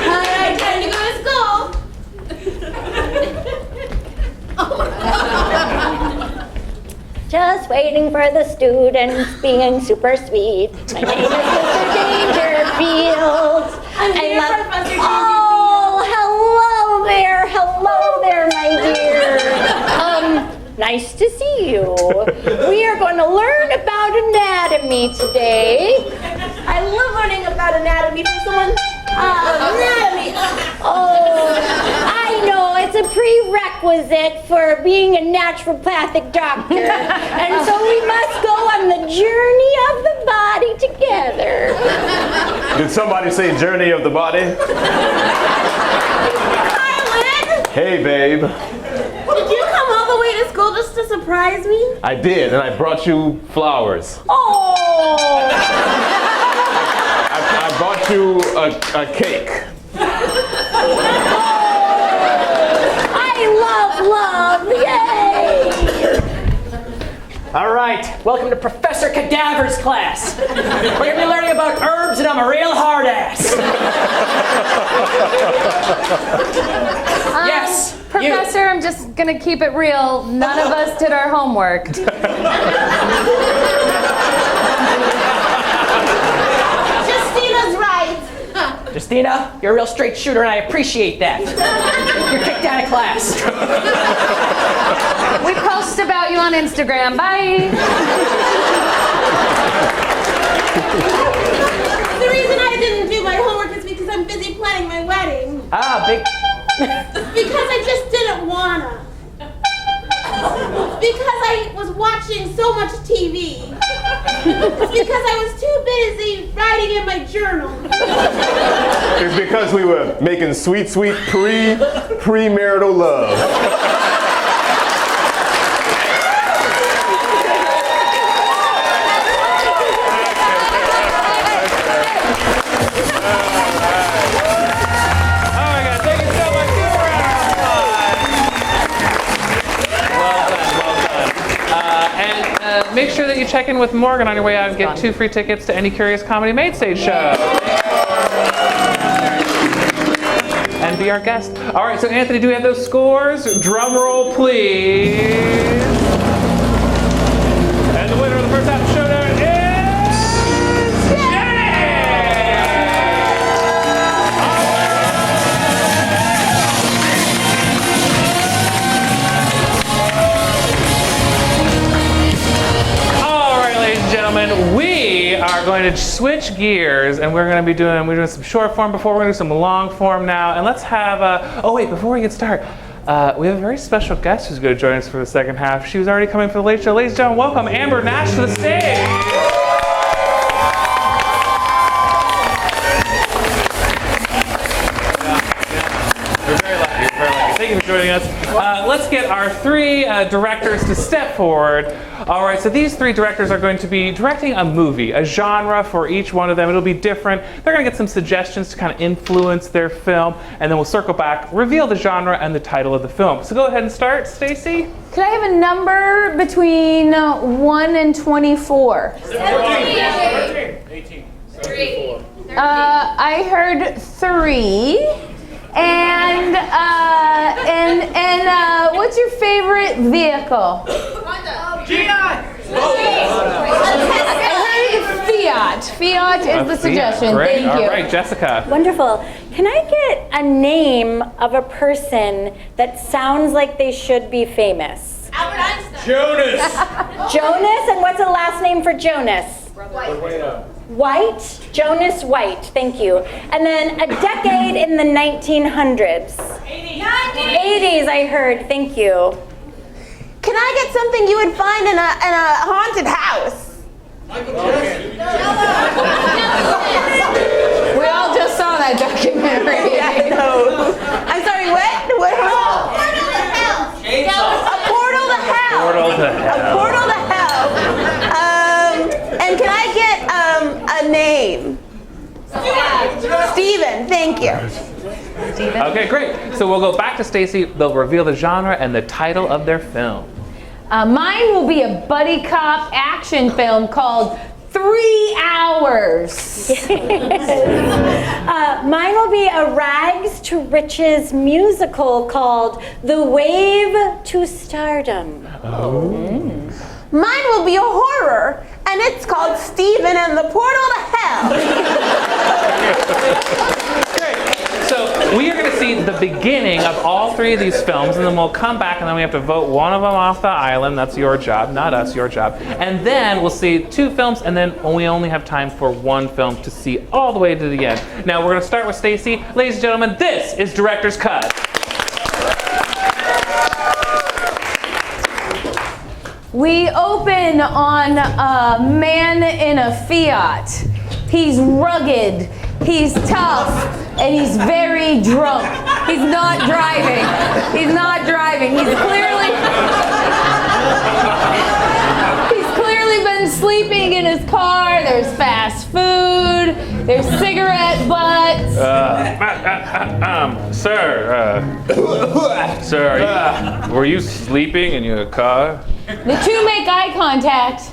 Speaker 9: All right, time to go to school.
Speaker 12: Just waiting for the students being super sweet. My name is Mr. Dangerfield.
Speaker 9: I'm here, Professor Dangerfield.
Speaker 12: Oh, hello there, my dear. Nice to see you. We are going to learn about anatomy today.
Speaker 9: I love learning about anatomy from someone. Anatomy.
Speaker 12: Oh, I know, it's a prerequisite for being a naturopathic doctor. And so we must go on the journey of the body together.
Speaker 6: Did somebody say journey of the body?
Speaker 9: Carlin!
Speaker 6: Hey, babe.
Speaker 9: Did you come all the way to school just to surprise me?
Speaker 6: I did, and I brought you flowers.
Speaker 12: Oh!
Speaker 6: I brought you a cake.
Speaker 12: I love, yay!
Speaker 4: All right, welcome to Professor Cadaver's class. We're gonna be learning about herbs, and I'm a real hard ass. Yes,
Speaker 3: Professor, I'm just gonna keep it real. None of us did our homework.
Speaker 9: Justina's right.
Speaker 4: Justina, you're a real straight shooter, and I appreciate that. You're kicked out of class.
Speaker 3: We post about you on Instagram. Bye.
Speaker 9: The reason I didn't do my homework is because I'm busy planning my wedding. Because I just didn't wanna. Because I was watching so much TV. It's because I was too busy writing in my journal.
Speaker 6: It's because we were making sweet, sweet premarital love.
Speaker 2: Make sure that you check in with Morgan on your way out and get 2 free tickets to any Curious Comedy Maid Stage show. And be our guest. All right, so Anthony, do we have those scores? Drum roll, please. And the winner of the first half of Showdown is Jenn! We are going to switch gears, and we're doing some short form before. We're going to do some long form now. And let's have before we get started, we have a very special guest who's going to join us for the second half. She was already coming for the late show. Ladies and gentlemen, welcome Amber Nash to the stage. Thank you for joining us. Let's get our 3 directors to step forward. All right, so these 3 directors are going to be directing a movie, a genre for each one of them. It'll be different. They're going to get some suggestions to kind of influence their film, and then we'll circle back, reveal the genre and the title of the film. So go ahead and start, Stacey.
Speaker 3: Could I have a number between 1 and 24?
Speaker 2: 18.
Speaker 3: 3. I heard 3. And what's your favorite vehicle? Fiat. Fiat is the suggestion.
Speaker 2: Great.
Speaker 3: Thank you.
Speaker 2: All right, Jessica.
Speaker 12: Wonderful. Can I get a name of a person that sounds like they should be famous?
Speaker 7: Albert Einstein.
Speaker 1: Jonas.
Speaker 12: Jonas, and what's the last name for Jonas?
Speaker 7: White.
Speaker 12: White, Jonas White, thank you. And then a decade in the 1900s. 80s, I heard, thank you.
Speaker 5: Can I get something you would find in a haunted house?
Speaker 10: We all just saw that documentary.
Speaker 5: Yeah, I know. I'm sorry, what? What? A portal to hell.
Speaker 2: Portal to hell.
Speaker 5: A portal to hell. And can I get a name? Steven, thank you.
Speaker 2: Okay, great. So we'll go back to Stacey. They'll reveal the genre and the title of their film.
Speaker 10: Mine will be a buddy cop action film called 3 Hours.
Speaker 12: Mine will be a rags to riches musical called The Wave to Stardom.
Speaker 5: Mine will be a horror, and it's called Steven and the Portal to Hell.
Speaker 2: Great. So we are going to see the beginning of all 3 of these films, and then we'll come back, and then we have to vote one of them off the island. That's your job, not us, your job. And then we'll see 2 films, and then we only have time for 1 film to see all the way to the end. Now we're going to start with Stacey. Ladies and gentlemen, this is Director's Cut.
Speaker 10: We open on a man in a Fiat. He's rugged, he's tough, and he's very drunk. He's not driving. He's not driving. He's clearly been sleeping in his car. There's fast food. There's cigarette butts.
Speaker 2: Sir, were you sleeping in your car?
Speaker 10: The 2 make eye contact.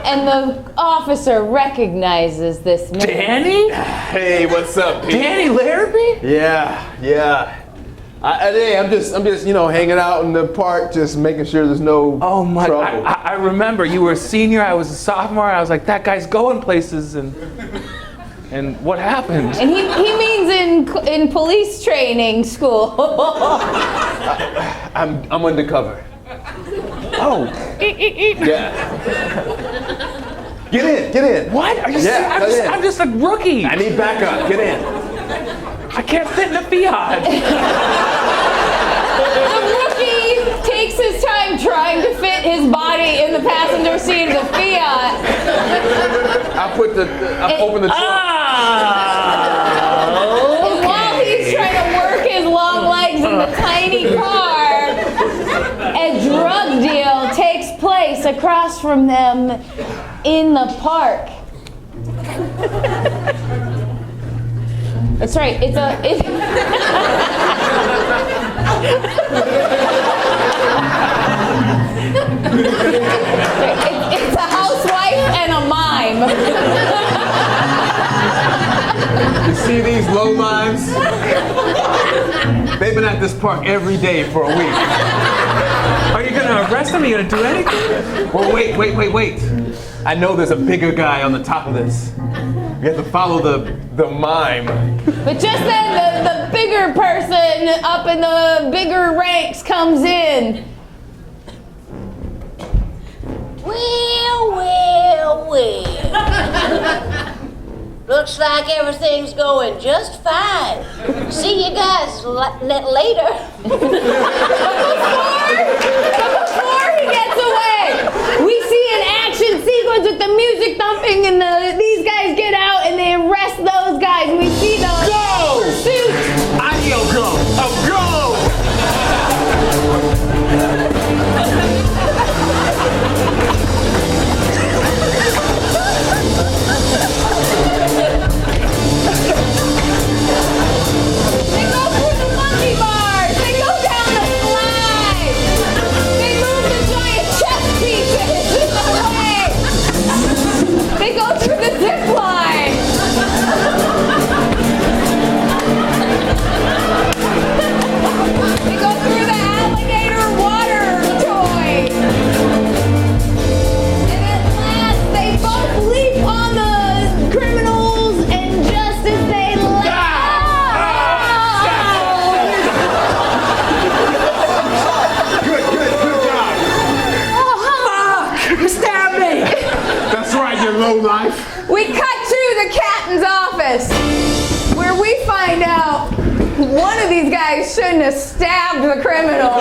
Speaker 10: And the officer recognizes this man.
Speaker 2: Danny?
Speaker 6: Hey, what's up, Pete?
Speaker 2: Danny Larrabee?
Speaker 6: Yeah. Hey, I'm just, hanging out in the park, just making sure there's no trouble.
Speaker 2: I remember you were a senior, I was a sophomore. I was like, that guy's going places, and what happened?
Speaker 10: And he means in police training school.
Speaker 6: I'm undercover.
Speaker 2: Oh.
Speaker 6: Yeah. Get in.
Speaker 2: What? Are you serious? I'm just a rookie.
Speaker 6: I need backup. Get in.
Speaker 2: I can't fit in a Fiat.
Speaker 10: The rookie takes his time trying to fit his body in the passenger seat of the Fiat.
Speaker 6: I open the trunk.
Speaker 10: And while he's trying to work his long legs in the tiny car, a drug deal takes place across from them in the park. That's right. It's a housewife and a mime.
Speaker 6: You see these low lives? They've been at this park every day for a week.
Speaker 2: Are you going to arrest them? Are you going to do anything?
Speaker 6: Well, wait. I know there's a bigger guy on the top of this. We have to follow the mime.
Speaker 10: But just then, the bigger person up in the bigger ranks comes in.
Speaker 14: Well. Looks like everything's going just fine. See you guys later.
Speaker 10: But before he gets away, we see an action sequence with the music thumping, and these guys get out and they arrest those guys. And we see the pursuit.
Speaker 6: Go!
Speaker 10: They go through the monkey bars. They go down the slide. They move the giant chess pieces in the way. They go through the zip line. They go through the alligator water toy. And at last, they both leap on the criminals, and just as they
Speaker 6: Good job.
Speaker 11: Stab me!
Speaker 6: That's right.
Speaker 10: We cut to the captain's office, where we find out one of these guys shouldn't have stabbed the criminal. The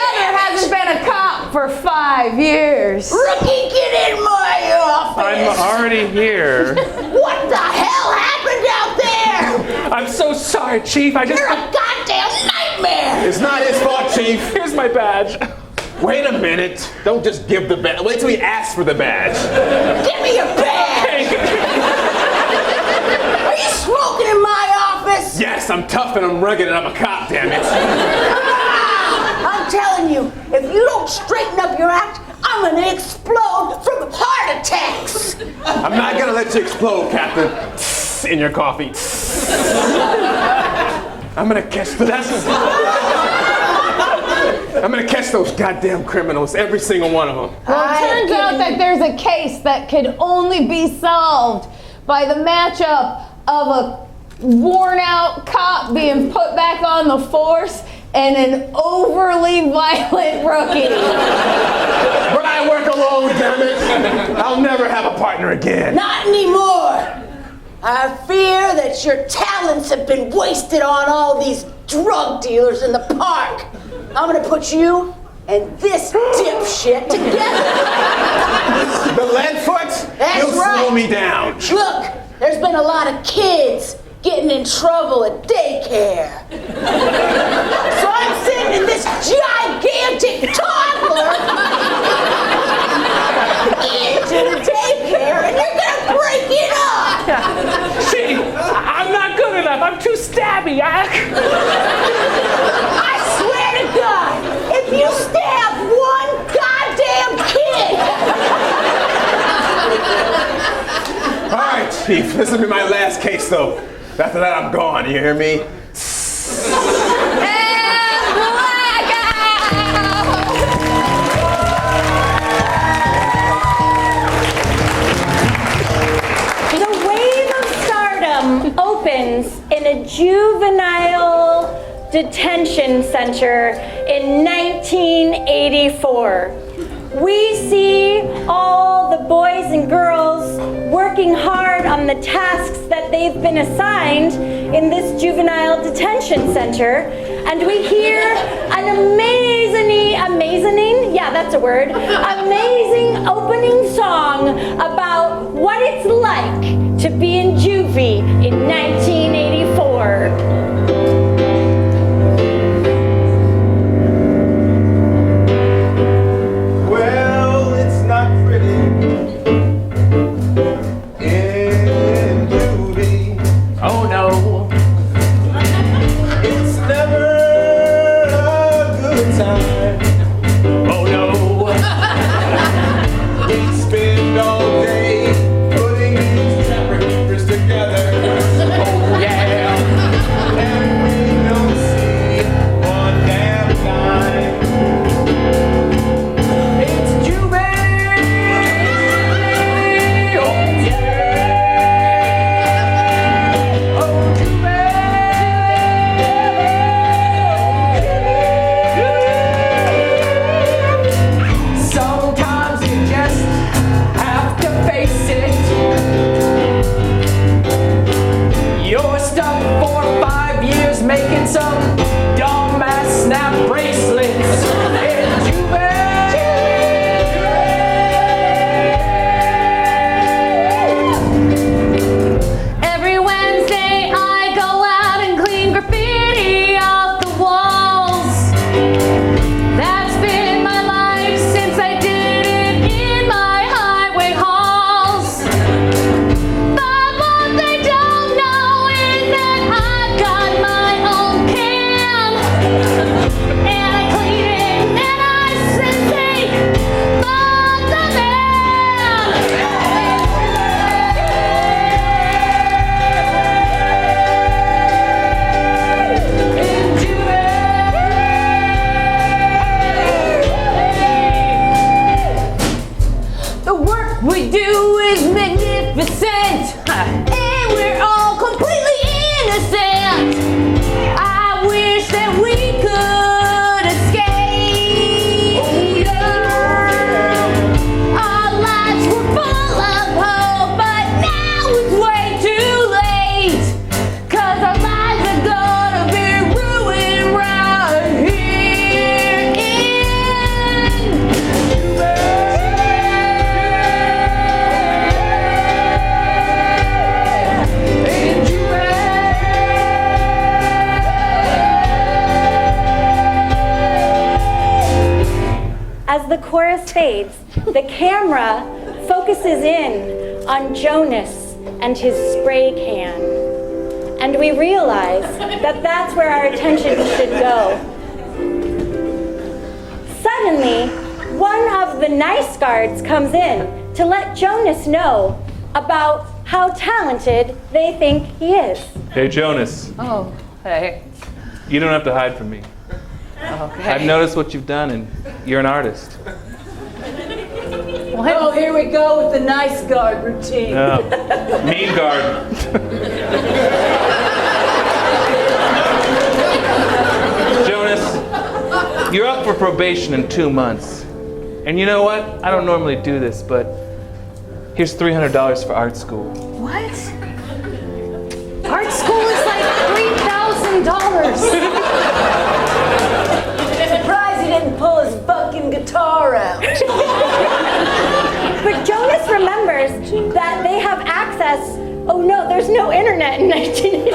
Speaker 10: other hasn't been a cop for 5 years.
Speaker 14: Rookie, get in my office.
Speaker 2: I'm already here.
Speaker 14: What the hell happened out there?
Speaker 2: I'm so sorry, Chief.
Speaker 14: You're a goddamn nightmare.
Speaker 6: It's not his fault, Chief.
Speaker 2: Here's my badge.
Speaker 6: Wait a minute. Don't just give the badge. Wait till he asks for the badge.
Speaker 14: Give me your badge. Are you smoking in my office?
Speaker 6: Yes, I'm tough and I'm rugged and I'm a cop, damn it.
Speaker 14: I'm telling you, if you don't straighten up your act, I'm gonna explode from heart attacks.
Speaker 6: I'm not gonna let you explode, Captain. In your coffee. I'm gonna catch I'm gonna catch those goddamn criminals, every single one of them.
Speaker 10: Well, it turns out that there's a case that could only be solved by the matchup of a worn-out cop being put back on the force and an overly violent rookie.
Speaker 6: But I work alone, damn it. I'll never have a partner again.
Speaker 14: Not anymore. I fear that your talents have been wasted on all these drug dealers in the park. I'm gonna put you and this dipshit together.
Speaker 6: The leadfoot?
Speaker 14: That's
Speaker 6: He'll
Speaker 14: right.
Speaker 6: slow me down.
Speaker 14: Look, there's been a lot of kids getting in trouble at daycare. So I'm sending this gigantic toddler into the daycare and you're gonna break it up.
Speaker 2: Chief, I'm not good enough. I'm too stabby.
Speaker 14: I swear to God, if you stab one goddamn kid.
Speaker 6: All right, Chief, this will be my last case, though. After that, I'm gone. You hear me?
Speaker 12: The wave of stardom opens in a juvenile detention center in 1984. We see all the boys and girls working hard on the tasks that they've been assigned in this juvenile detention center, and we hear an amazing opening song about what it's like to be in juvie in 1984.
Speaker 6: Well, it's not pretty in juvie.
Speaker 2: Oh no.
Speaker 6: It's never a good time.
Speaker 2: Oh no.
Speaker 6: We spend all day putting these chapters together.
Speaker 2: Oh yeah.
Speaker 6: And we don't see one damn time.
Speaker 2: It's juvie. Oh yeah. Oh juvie. Sometimes you just have to face it. You're stuck for 5 years making some dumbass snap bracelets. In
Speaker 3: Every Wednesday I go out and clean graffiti off the walls. That's been my life since I did it in my highway halls. But what they don't know is that I've got my own can. And I clean it and I say, fuck the man.
Speaker 10: The work we do is magnificent, and we're all completely innocent. I wish that we could escape. Our lives were full of
Speaker 12: fades, the camera focuses in on Jonas and his spray can. And we realize that that's where our attention should go. Suddenly, one of the nice guards comes in to let Jonas know about how talented they think he is.
Speaker 2: Hey, Jonas.
Speaker 3: Oh, hey.
Speaker 2: You don't have to hide from me.
Speaker 3: Okay.
Speaker 2: I've noticed what you've done, and you're an artist.
Speaker 14: Oh, here we go with the nice guard routine.
Speaker 2: Mean guard. Jonas, you're up for probation in 2 months. And you know what? I don't normally do this, but here's $300 for art school.
Speaker 3: What? Art school is like $3,000.
Speaker 14: Surprised he didn't pull his fucking guitar out.
Speaker 12: But Jonas remembers that they have access. Oh no, there's no internet in 1980.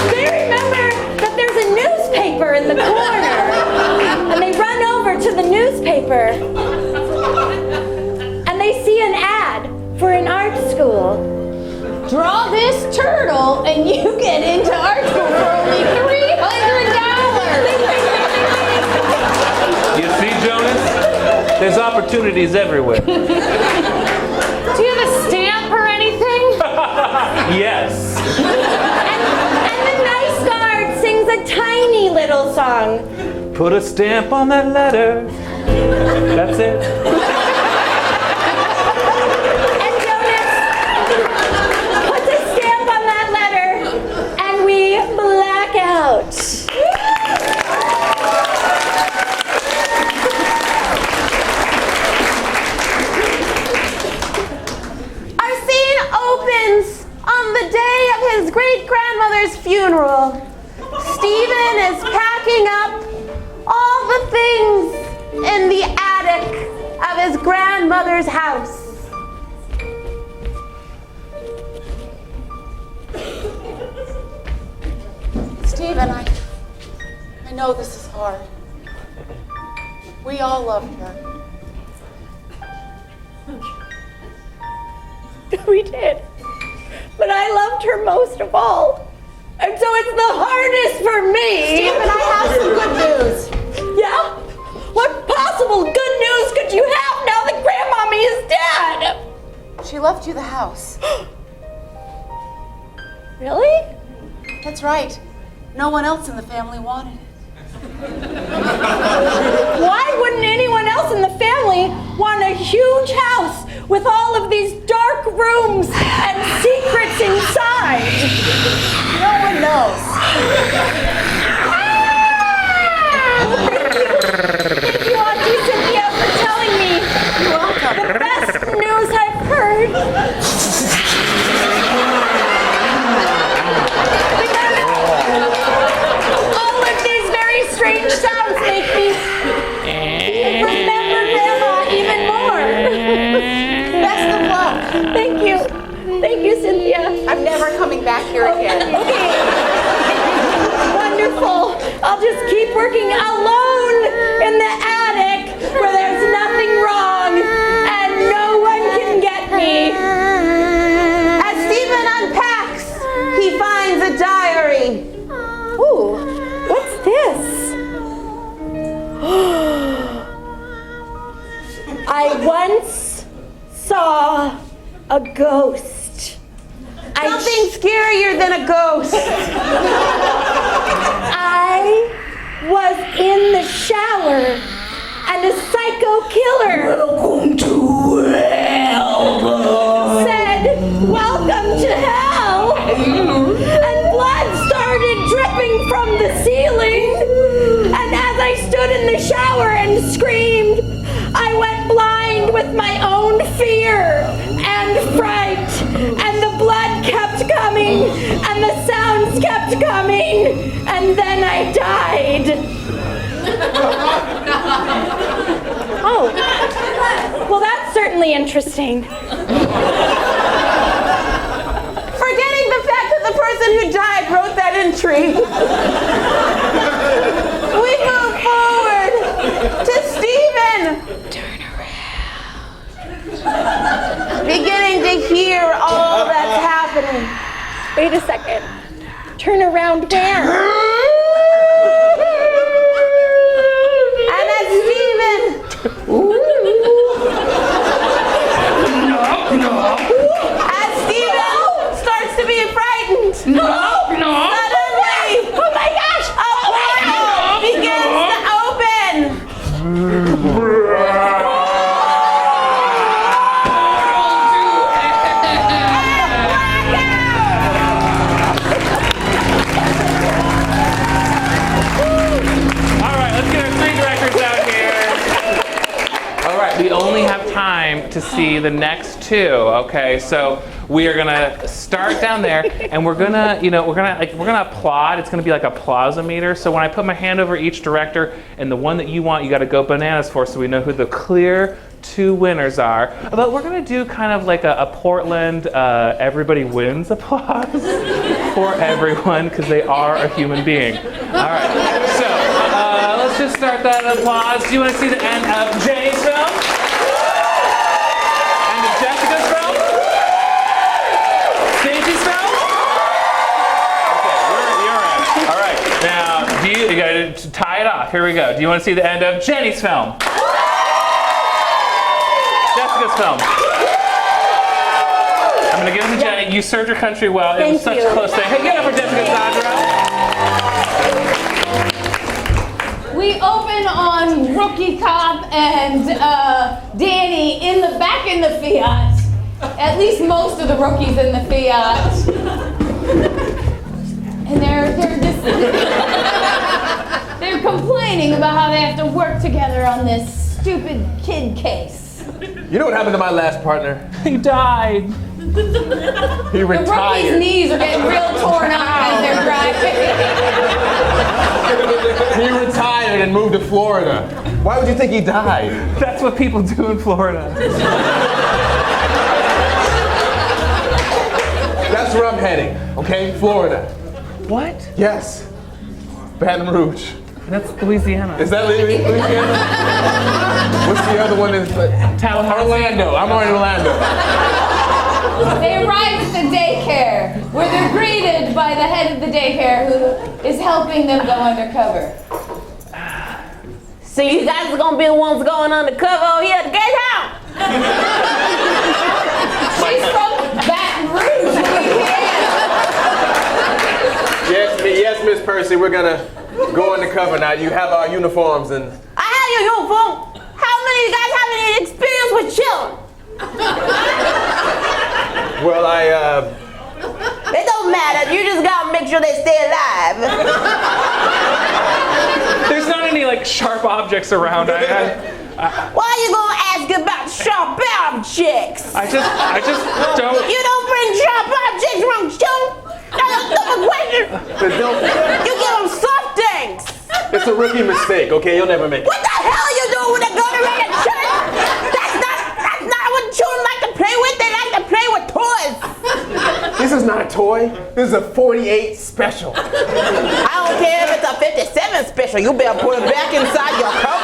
Speaker 12: They remember that there's a newspaper in the corner. And they run over to the newspaper. And they see an ad for an art school.
Speaker 10: Draw this turtle and you get into art school for only $300.
Speaker 2: You see, Jonas? There's opportunities everywhere.
Speaker 3: Do you have a stamp or anything?
Speaker 2: Yes.
Speaker 12: And the nice guard sings a tiny little song.
Speaker 2: Put a stamp on that letter. That's it.
Speaker 12: And Jonas puts a stamp on that letter, and we black out.
Speaker 10: Our scene opens on the day of his great-grandmother's funeral. Stephen is packing up all the things in the attic of his grandmother's house.
Speaker 14: Stephen, I know this is hard. We all loved her.
Speaker 12: We did. But I loved her most of all. And so it's the hardest for me.
Speaker 14: Stephen, I have some good news.
Speaker 12: Yeah? What possible good news could you have now that Grandmommy is dead?
Speaker 14: She left you the house.
Speaker 12: Really?
Speaker 14: That's right. No one else in the family wanted it.
Speaker 12: Why wouldn't anyone else in the family want a huge house with all of these dark rooms and secrets inside?
Speaker 14: No one knows.
Speaker 12: Thank you, Auntie Cynthia, for telling me.
Speaker 14: You're welcome.
Speaker 12: The best news I've heard. All of these very strange sounds make me remember Grandma even more.
Speaker 14: Best of luck.
Speaker 12: Thank you. Thank you, Cynthia.
Speaker 14: I'm never coming back here again.
Speaker 12: Okay. Wonderful. I'll just keep working alone in the attic where there's nothing wrong and no one can get me.
Speaker 10: As Stephen unpacks, he finds a diary.
Speaker 12: Ooh, what's this? I once saw a ghost.
Speaker 10: Something scarier than a ghost.
Speaker 12: I was in the shower and a psycho killer
Speaker 14: Welcome to hell.
Speaker 12: said, "Welcome to hell." And blood started dripping from the ceiling. And as I stood in the shower and screamed, I went blind with my own fear and fright. And the blood kept coming, and the sounds kept coming, and then I died. Oh, well, that's certainly interesting.
Speaker 10: Forgetting the fact that the person who died wrote that entry. We move forward
Speaker 5: to Steven. Turn around. Beginning to hear all that's happening.
Speaker 12: Wait a second. Turn around where?
Speaker 5: And as Steven as Steven starts to be frightened. Suddenly, oh my gosh, a portal begins to open.
Speaker 2: All right, let's get our 3 directors out here. All right, we only have time to see the next 2. Okay, so we are gonna start down there, and we're gonna applaud. It's gonna be like a applause-o-meter. So when I put my hand over each director, and the one that you want, you got to go bananas for, so we know who the clear 2 winners are. But we're gonna do kind of like a Portland everybody wins applause for everyone, because they are a human being. All right, so let's just start that applause. Do you want to see the end of Jenny's film? End of Jessica's film? Stacey's film? Okay, you're in. All right, now you got to tie it off. Here we go. Do you want to see the end of Jenny's film? Jessica's film. I'm going to give it to Jenny. You served your country well. It was such a close thing. Hey, get up for Jessica Zodrow.
Speaker 10: We open on Rookie Cop and Danny in the back in the Fiat. At least most of the rookies in the Fiat. And they're just they're complaining about how they have to work together on this stupid kid case.
Speaker 6: You know what happened to my last partner?
Speaker 2: He died.
Speaker 6: He
Speaker 10: The rookies'
Speaker 6: retired.
Speaker 10: knees are getting real torn up as they're driving.
Speaker 6: He retired and moved to Florida. Why would you think he died?
Speaker 2: That's what people do in Florida.
Speaker 6: That's where I'm heading, okay? Florida.
Speaker 2: What?
Speaker 6: Yes. Baton Rouge.
Speaker 2: That's Louisiana.
Speaker 6: Is that Louisiana? What's the other one? Orlando. I'm already in Orlando.
Speaker 10: They arrive at the daycare, where they're greeted by the head of the daycare, who is helping them go undercover.
Speaker 5: So you guys are gonna be the ones going undercover over here at the gatehouse?
Speaker 10: She's from Baton Rouge,
Speaker 6: Yes, Miss Percy, we're gonna go undercover now. You have our uniforms and...
Speaker 5: I have your uniform. How many of you guys have any experience with children?
Speaker 6: Well,
Speaker 5: It don't matter. You just gotta make sure they stay alive.
Speaker 2: There's not any like sharp objects around.
Speaker 5: Why are you gonna ask about sharp objects?
Speaker 2: I just don't.
Speaker 5: You don't bring sharp objects around children. That's a stupid question. You give them soft things.
Speaker 6: It's a rookie mistake, okay? You'll never make it.
Speaker 5: What the hell are you doing with a gun around the children? That's not what children like to play with. They like to play with toys.
Speaker 6: This is not a toy. This is a 48 special.
Speaker 5: I don't care if it's a 57 special. You better put it back inside your coat.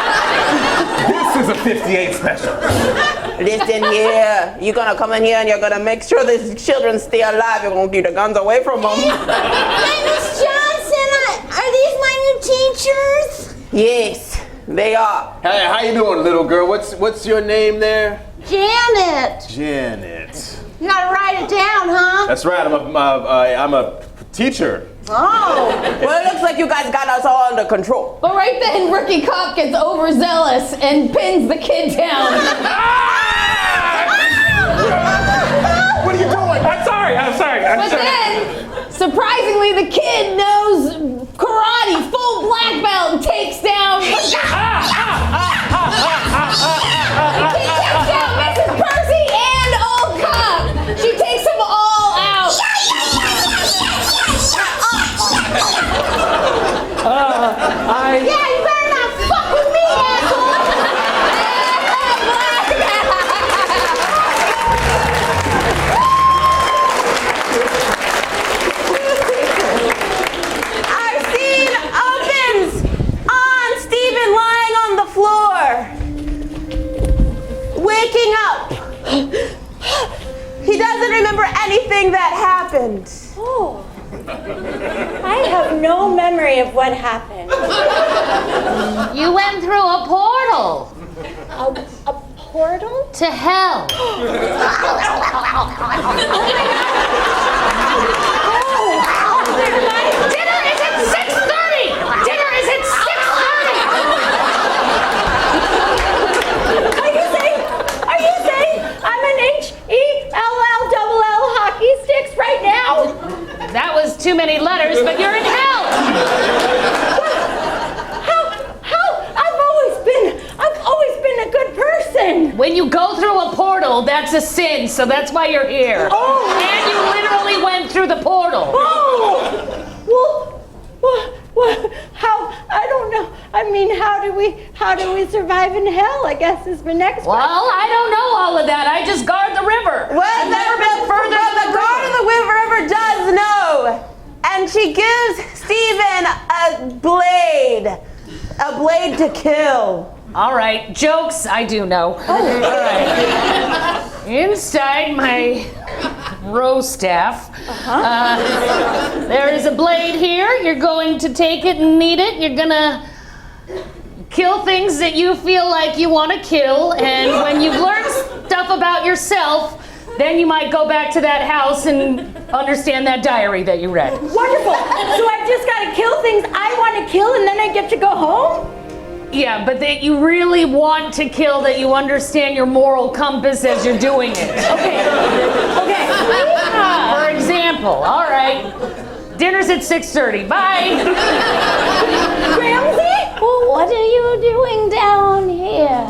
Speaker 6: This is a 58 special.
Speaker 5: Listen here. You're gonna come in here and you're gonna make sure these children stay alive. You're gonna keep the guns away from them.
Speaker 9: Hey, Miss Johnson, are these my new teachers?
Speaker 5: Yes, they are.
Speaker 6: Hey, how you doing, little girl? What's your name there?
Speaker 9: Janet.
Speaker 6: Janet.
Speaker 9: You gotta write it down, huh?
Speaker 6: That's right. I'm a teacher.
Speaker 5: Oh, well, it looks like you guys got us all under control.
Speaker 10: But right then, Rookie Cop gets overzealous and pins the kid down.
Speaker 6: What are you doing?
Speaker 2: I'm sorry.
Speaker 10: But then, surprisingly, the kid knows karate, full black belt, and takes down. He takes down Mrs. Percy and Old Cop. She takes them all out. Yeah, you better not fuck with me, asshole.
Speaker 5: He doesn't remember anything that happened.
Speaker 12: Oh. I have no memory of what happened.
Speaker 3: You went through a portal.
Speaker 12: A portal?
Speaker 3: To hell. Dinner is at 6:30! Dinner is at 6:30!
Speaker 12: Are you saying I'm an HELL hockey sticks right now?
Speaker 3: That was too many letters, but you're in hell!
Speaker 12: I've always been a good person.
Speaker 3: When you go through a portal, that's a sin, so that's why you're here.
Speaker 12: Oh.
Speaker 3: And you literally went through the portal.
Speaker 12: Oh! Well, how? I don't know. I mean, how do we survive in hell? I guess is my next question.
Speaker 3: Well, I don't know all of that. I just guard the river.
Speaker 5: Well,
Speaker 3: I've never been further than
Speaker 5: the guard of the river does know. And she gives Stephen a blade to kill.
Speaker 3: All right, jokes, I do know. All right. Inside my row staff, there is a blade here. You're going to take it and knead it. You're gonna kill things that you feel like you want to kill, and when you've learned stuff about yourself, then you might go back to that house and understand that diary that you read.
Speaker 12: Wonderful. So I've just got to kill things I want to kill, and then I get to go home?
Speaker 3: Yeah, but that you really want to kill, that you understand your moral compass as you're doing it.
Speaker 12: Okay.
Speaker 3: For example, all right, dinner's at 6:30. Bye.
Speaker 12: Gramsy?
Speaker 9: Well, what are you doing down here?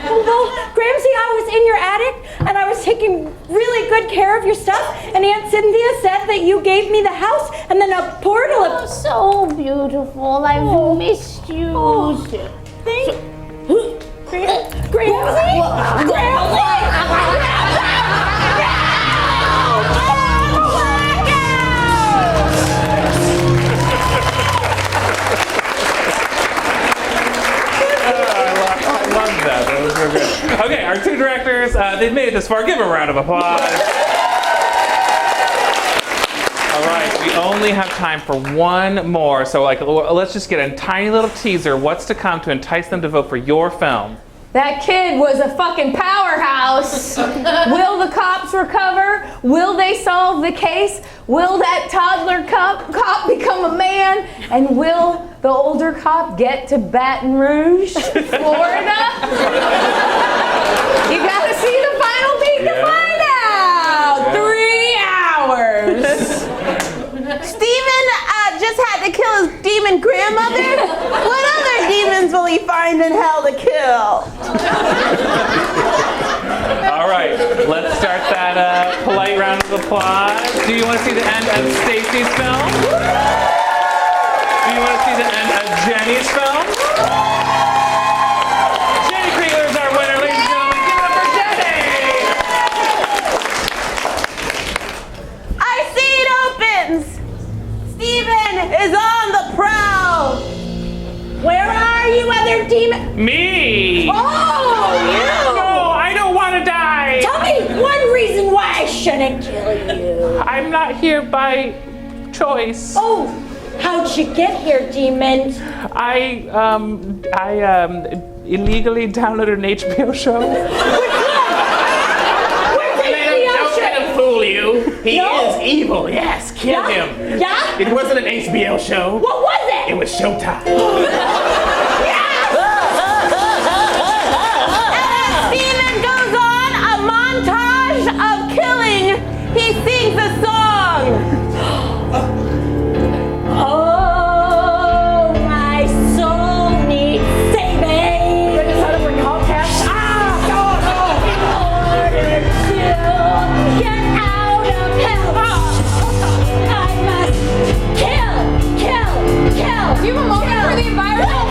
Speaker 12: Well, Gramsy, I was in your attic, and I was taking really good care of your stuff, and Aunt Cynthia said that you gave me the house, and then a portal...
Speaker 9: Oh, so beautiful. I've missed you.
Speaker 12: Oh, thank you. Gramsy?
Speaker 2: That was real good. Okay, our two directors, they've made it this far. Give them a round of applause. All right, we only have time for one more. So let's just get a tiny little teaser. What's to come to entice them to vote for your film?
Speaker 10: That kid was a fucking powerhouse. Will the cops recover? Will they solve the case? Will that toddler cop become a man? And will the older cop get to Baton Rouge, Florida? You gotta see the final beat to find out. 3 hours.
Speaker 5: Stephen just had to kill his demon grandmother. What other demons will he find in hell to kill?
Speaker 2: All right, let's start that polite round of applause. Do you want to see the end of Stacey's film? Do you want to see the end of Jenny's film? Jenny Criglar is our winner, ladies and gentlemen. Give it up for Jenny!
Speaker 5: I see it opens. Stephen is on the prowl.
Speaker 12: Where are you, other demon?
Speaker 2: Me!
Speaker 12: Oh, you!
Speaker 2: No, I don't want to die!
Speaker 12: Tell me one reason why I shouldn't kill you.
Speaker 2: I'm not here by choice.
Speaker 12: Oh, how'd you get here, demon?
Speaker 2: I illegally downloaded an HBO show.
Speaker 11: Don't let him fool you. He is evil, yes. Kill him.
Speaker 12: Yeah?
Speaker 11: It wasn't an HBO show.
Speaker 12: What was it?
Speaker 11: It was Showtime.
Speaker 5: Stephen goes on a montage of killing. He sings a song.
Speaker 12: Oh, my soul needs saving. In order to get out of hell, I must kill.
Speaker 10: Do you have a moment for the environment?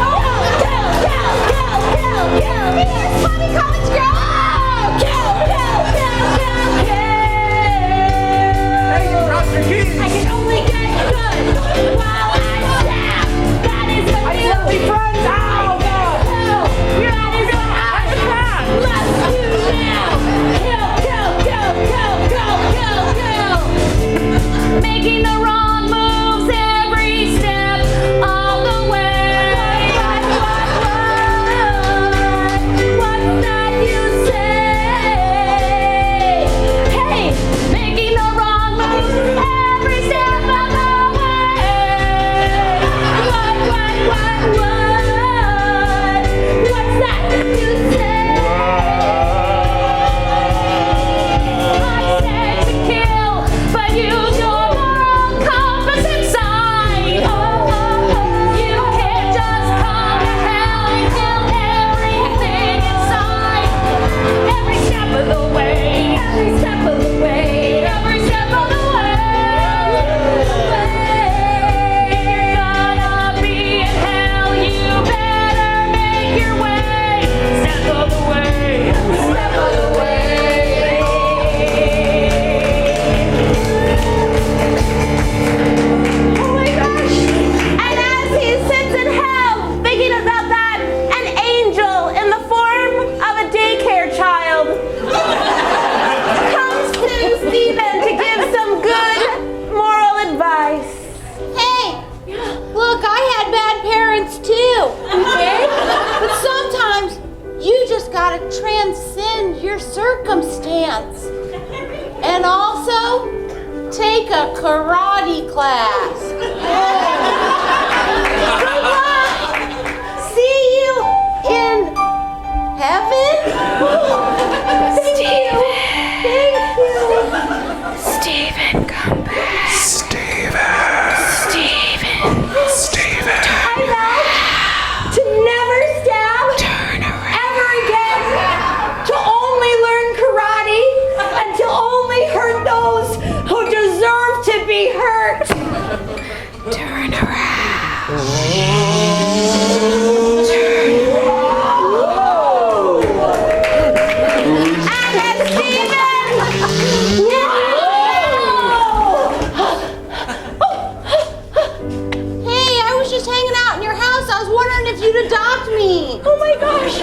Speaker 5: your circumstance. And also, take a karate class. Good luck. See you in heaven. Thank you.
Speaker 9: Stephen, come back. Stephen.
Speaker 12: I'm out to never stab ever again. To only learn karate and to only hurt those who deserve to be hurt.
Speaker 9: Turn around.
Speaker 12: And then Stephen!
Speaker 5: Hey, I was just hanging out in your house. I was wondering if you'd adopt me.
Speaker 12: Oh my gosh!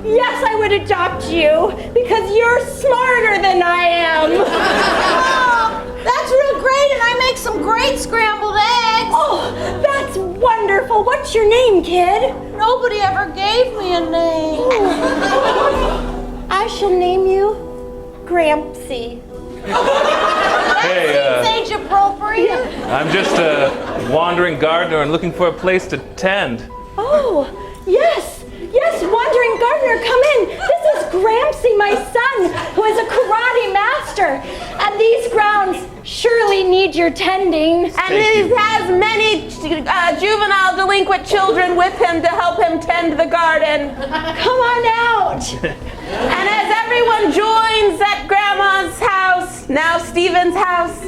Speaker 12: Yes, I would adopt you because you're smarter than I am.
Speaker 5: Oh, that's real great, and I make some great scrambled eggs.
Speaker 12: Oh, that's wonderful. What's your name, kid?
Speaker 5: Nobody ever gave me a name.
Speaker 12: I shall name you Grampsy.
Speaker 2: Hey,
Speaker 5: Seems age appropriate.
Speaker 2: I'm just a wandering gardener and looking for a place to tend.
Speaker 12: Oh, yes, wandering gardener, come in. This is Grampsy, my son, who is a karate master. And these grounds surely need your tending.
Speaker 9: And he has many juvenile delinquent children with him to help him tend the garden.
Speaker 12: Come on out.
Speaker 9: And as everyone joins at Grandma's house, now Stephen's house,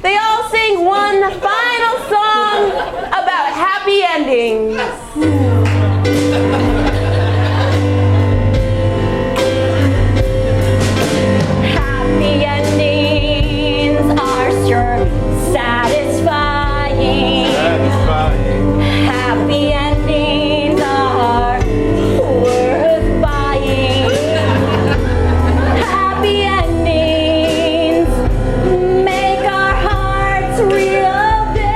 Speaker 9: they all sing one final song about happy endings.
Speaker 12: Happy endings are sure satisfying. Happy endings are worth buying. Happy endings make our hearts real big.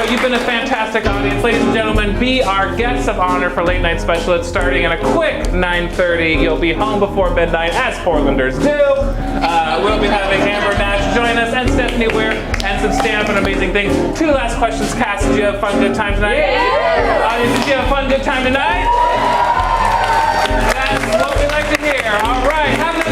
Speaker 2: You've been a fantastic audience. Ladies and gentlemen, be our guests of honor for Late Night Special. It's starting at a quick 9:30. You'll be home before midnight, as Portlanders do. We'll be having Amber Nash join us, and Stephanie Weir, and some stand-up and amazing things. 2 last questions. Cass, did you have a fun, good time tonight? Yeah! Audience, did you have a fun, good time tonight? That's what we like to hear. All right, have a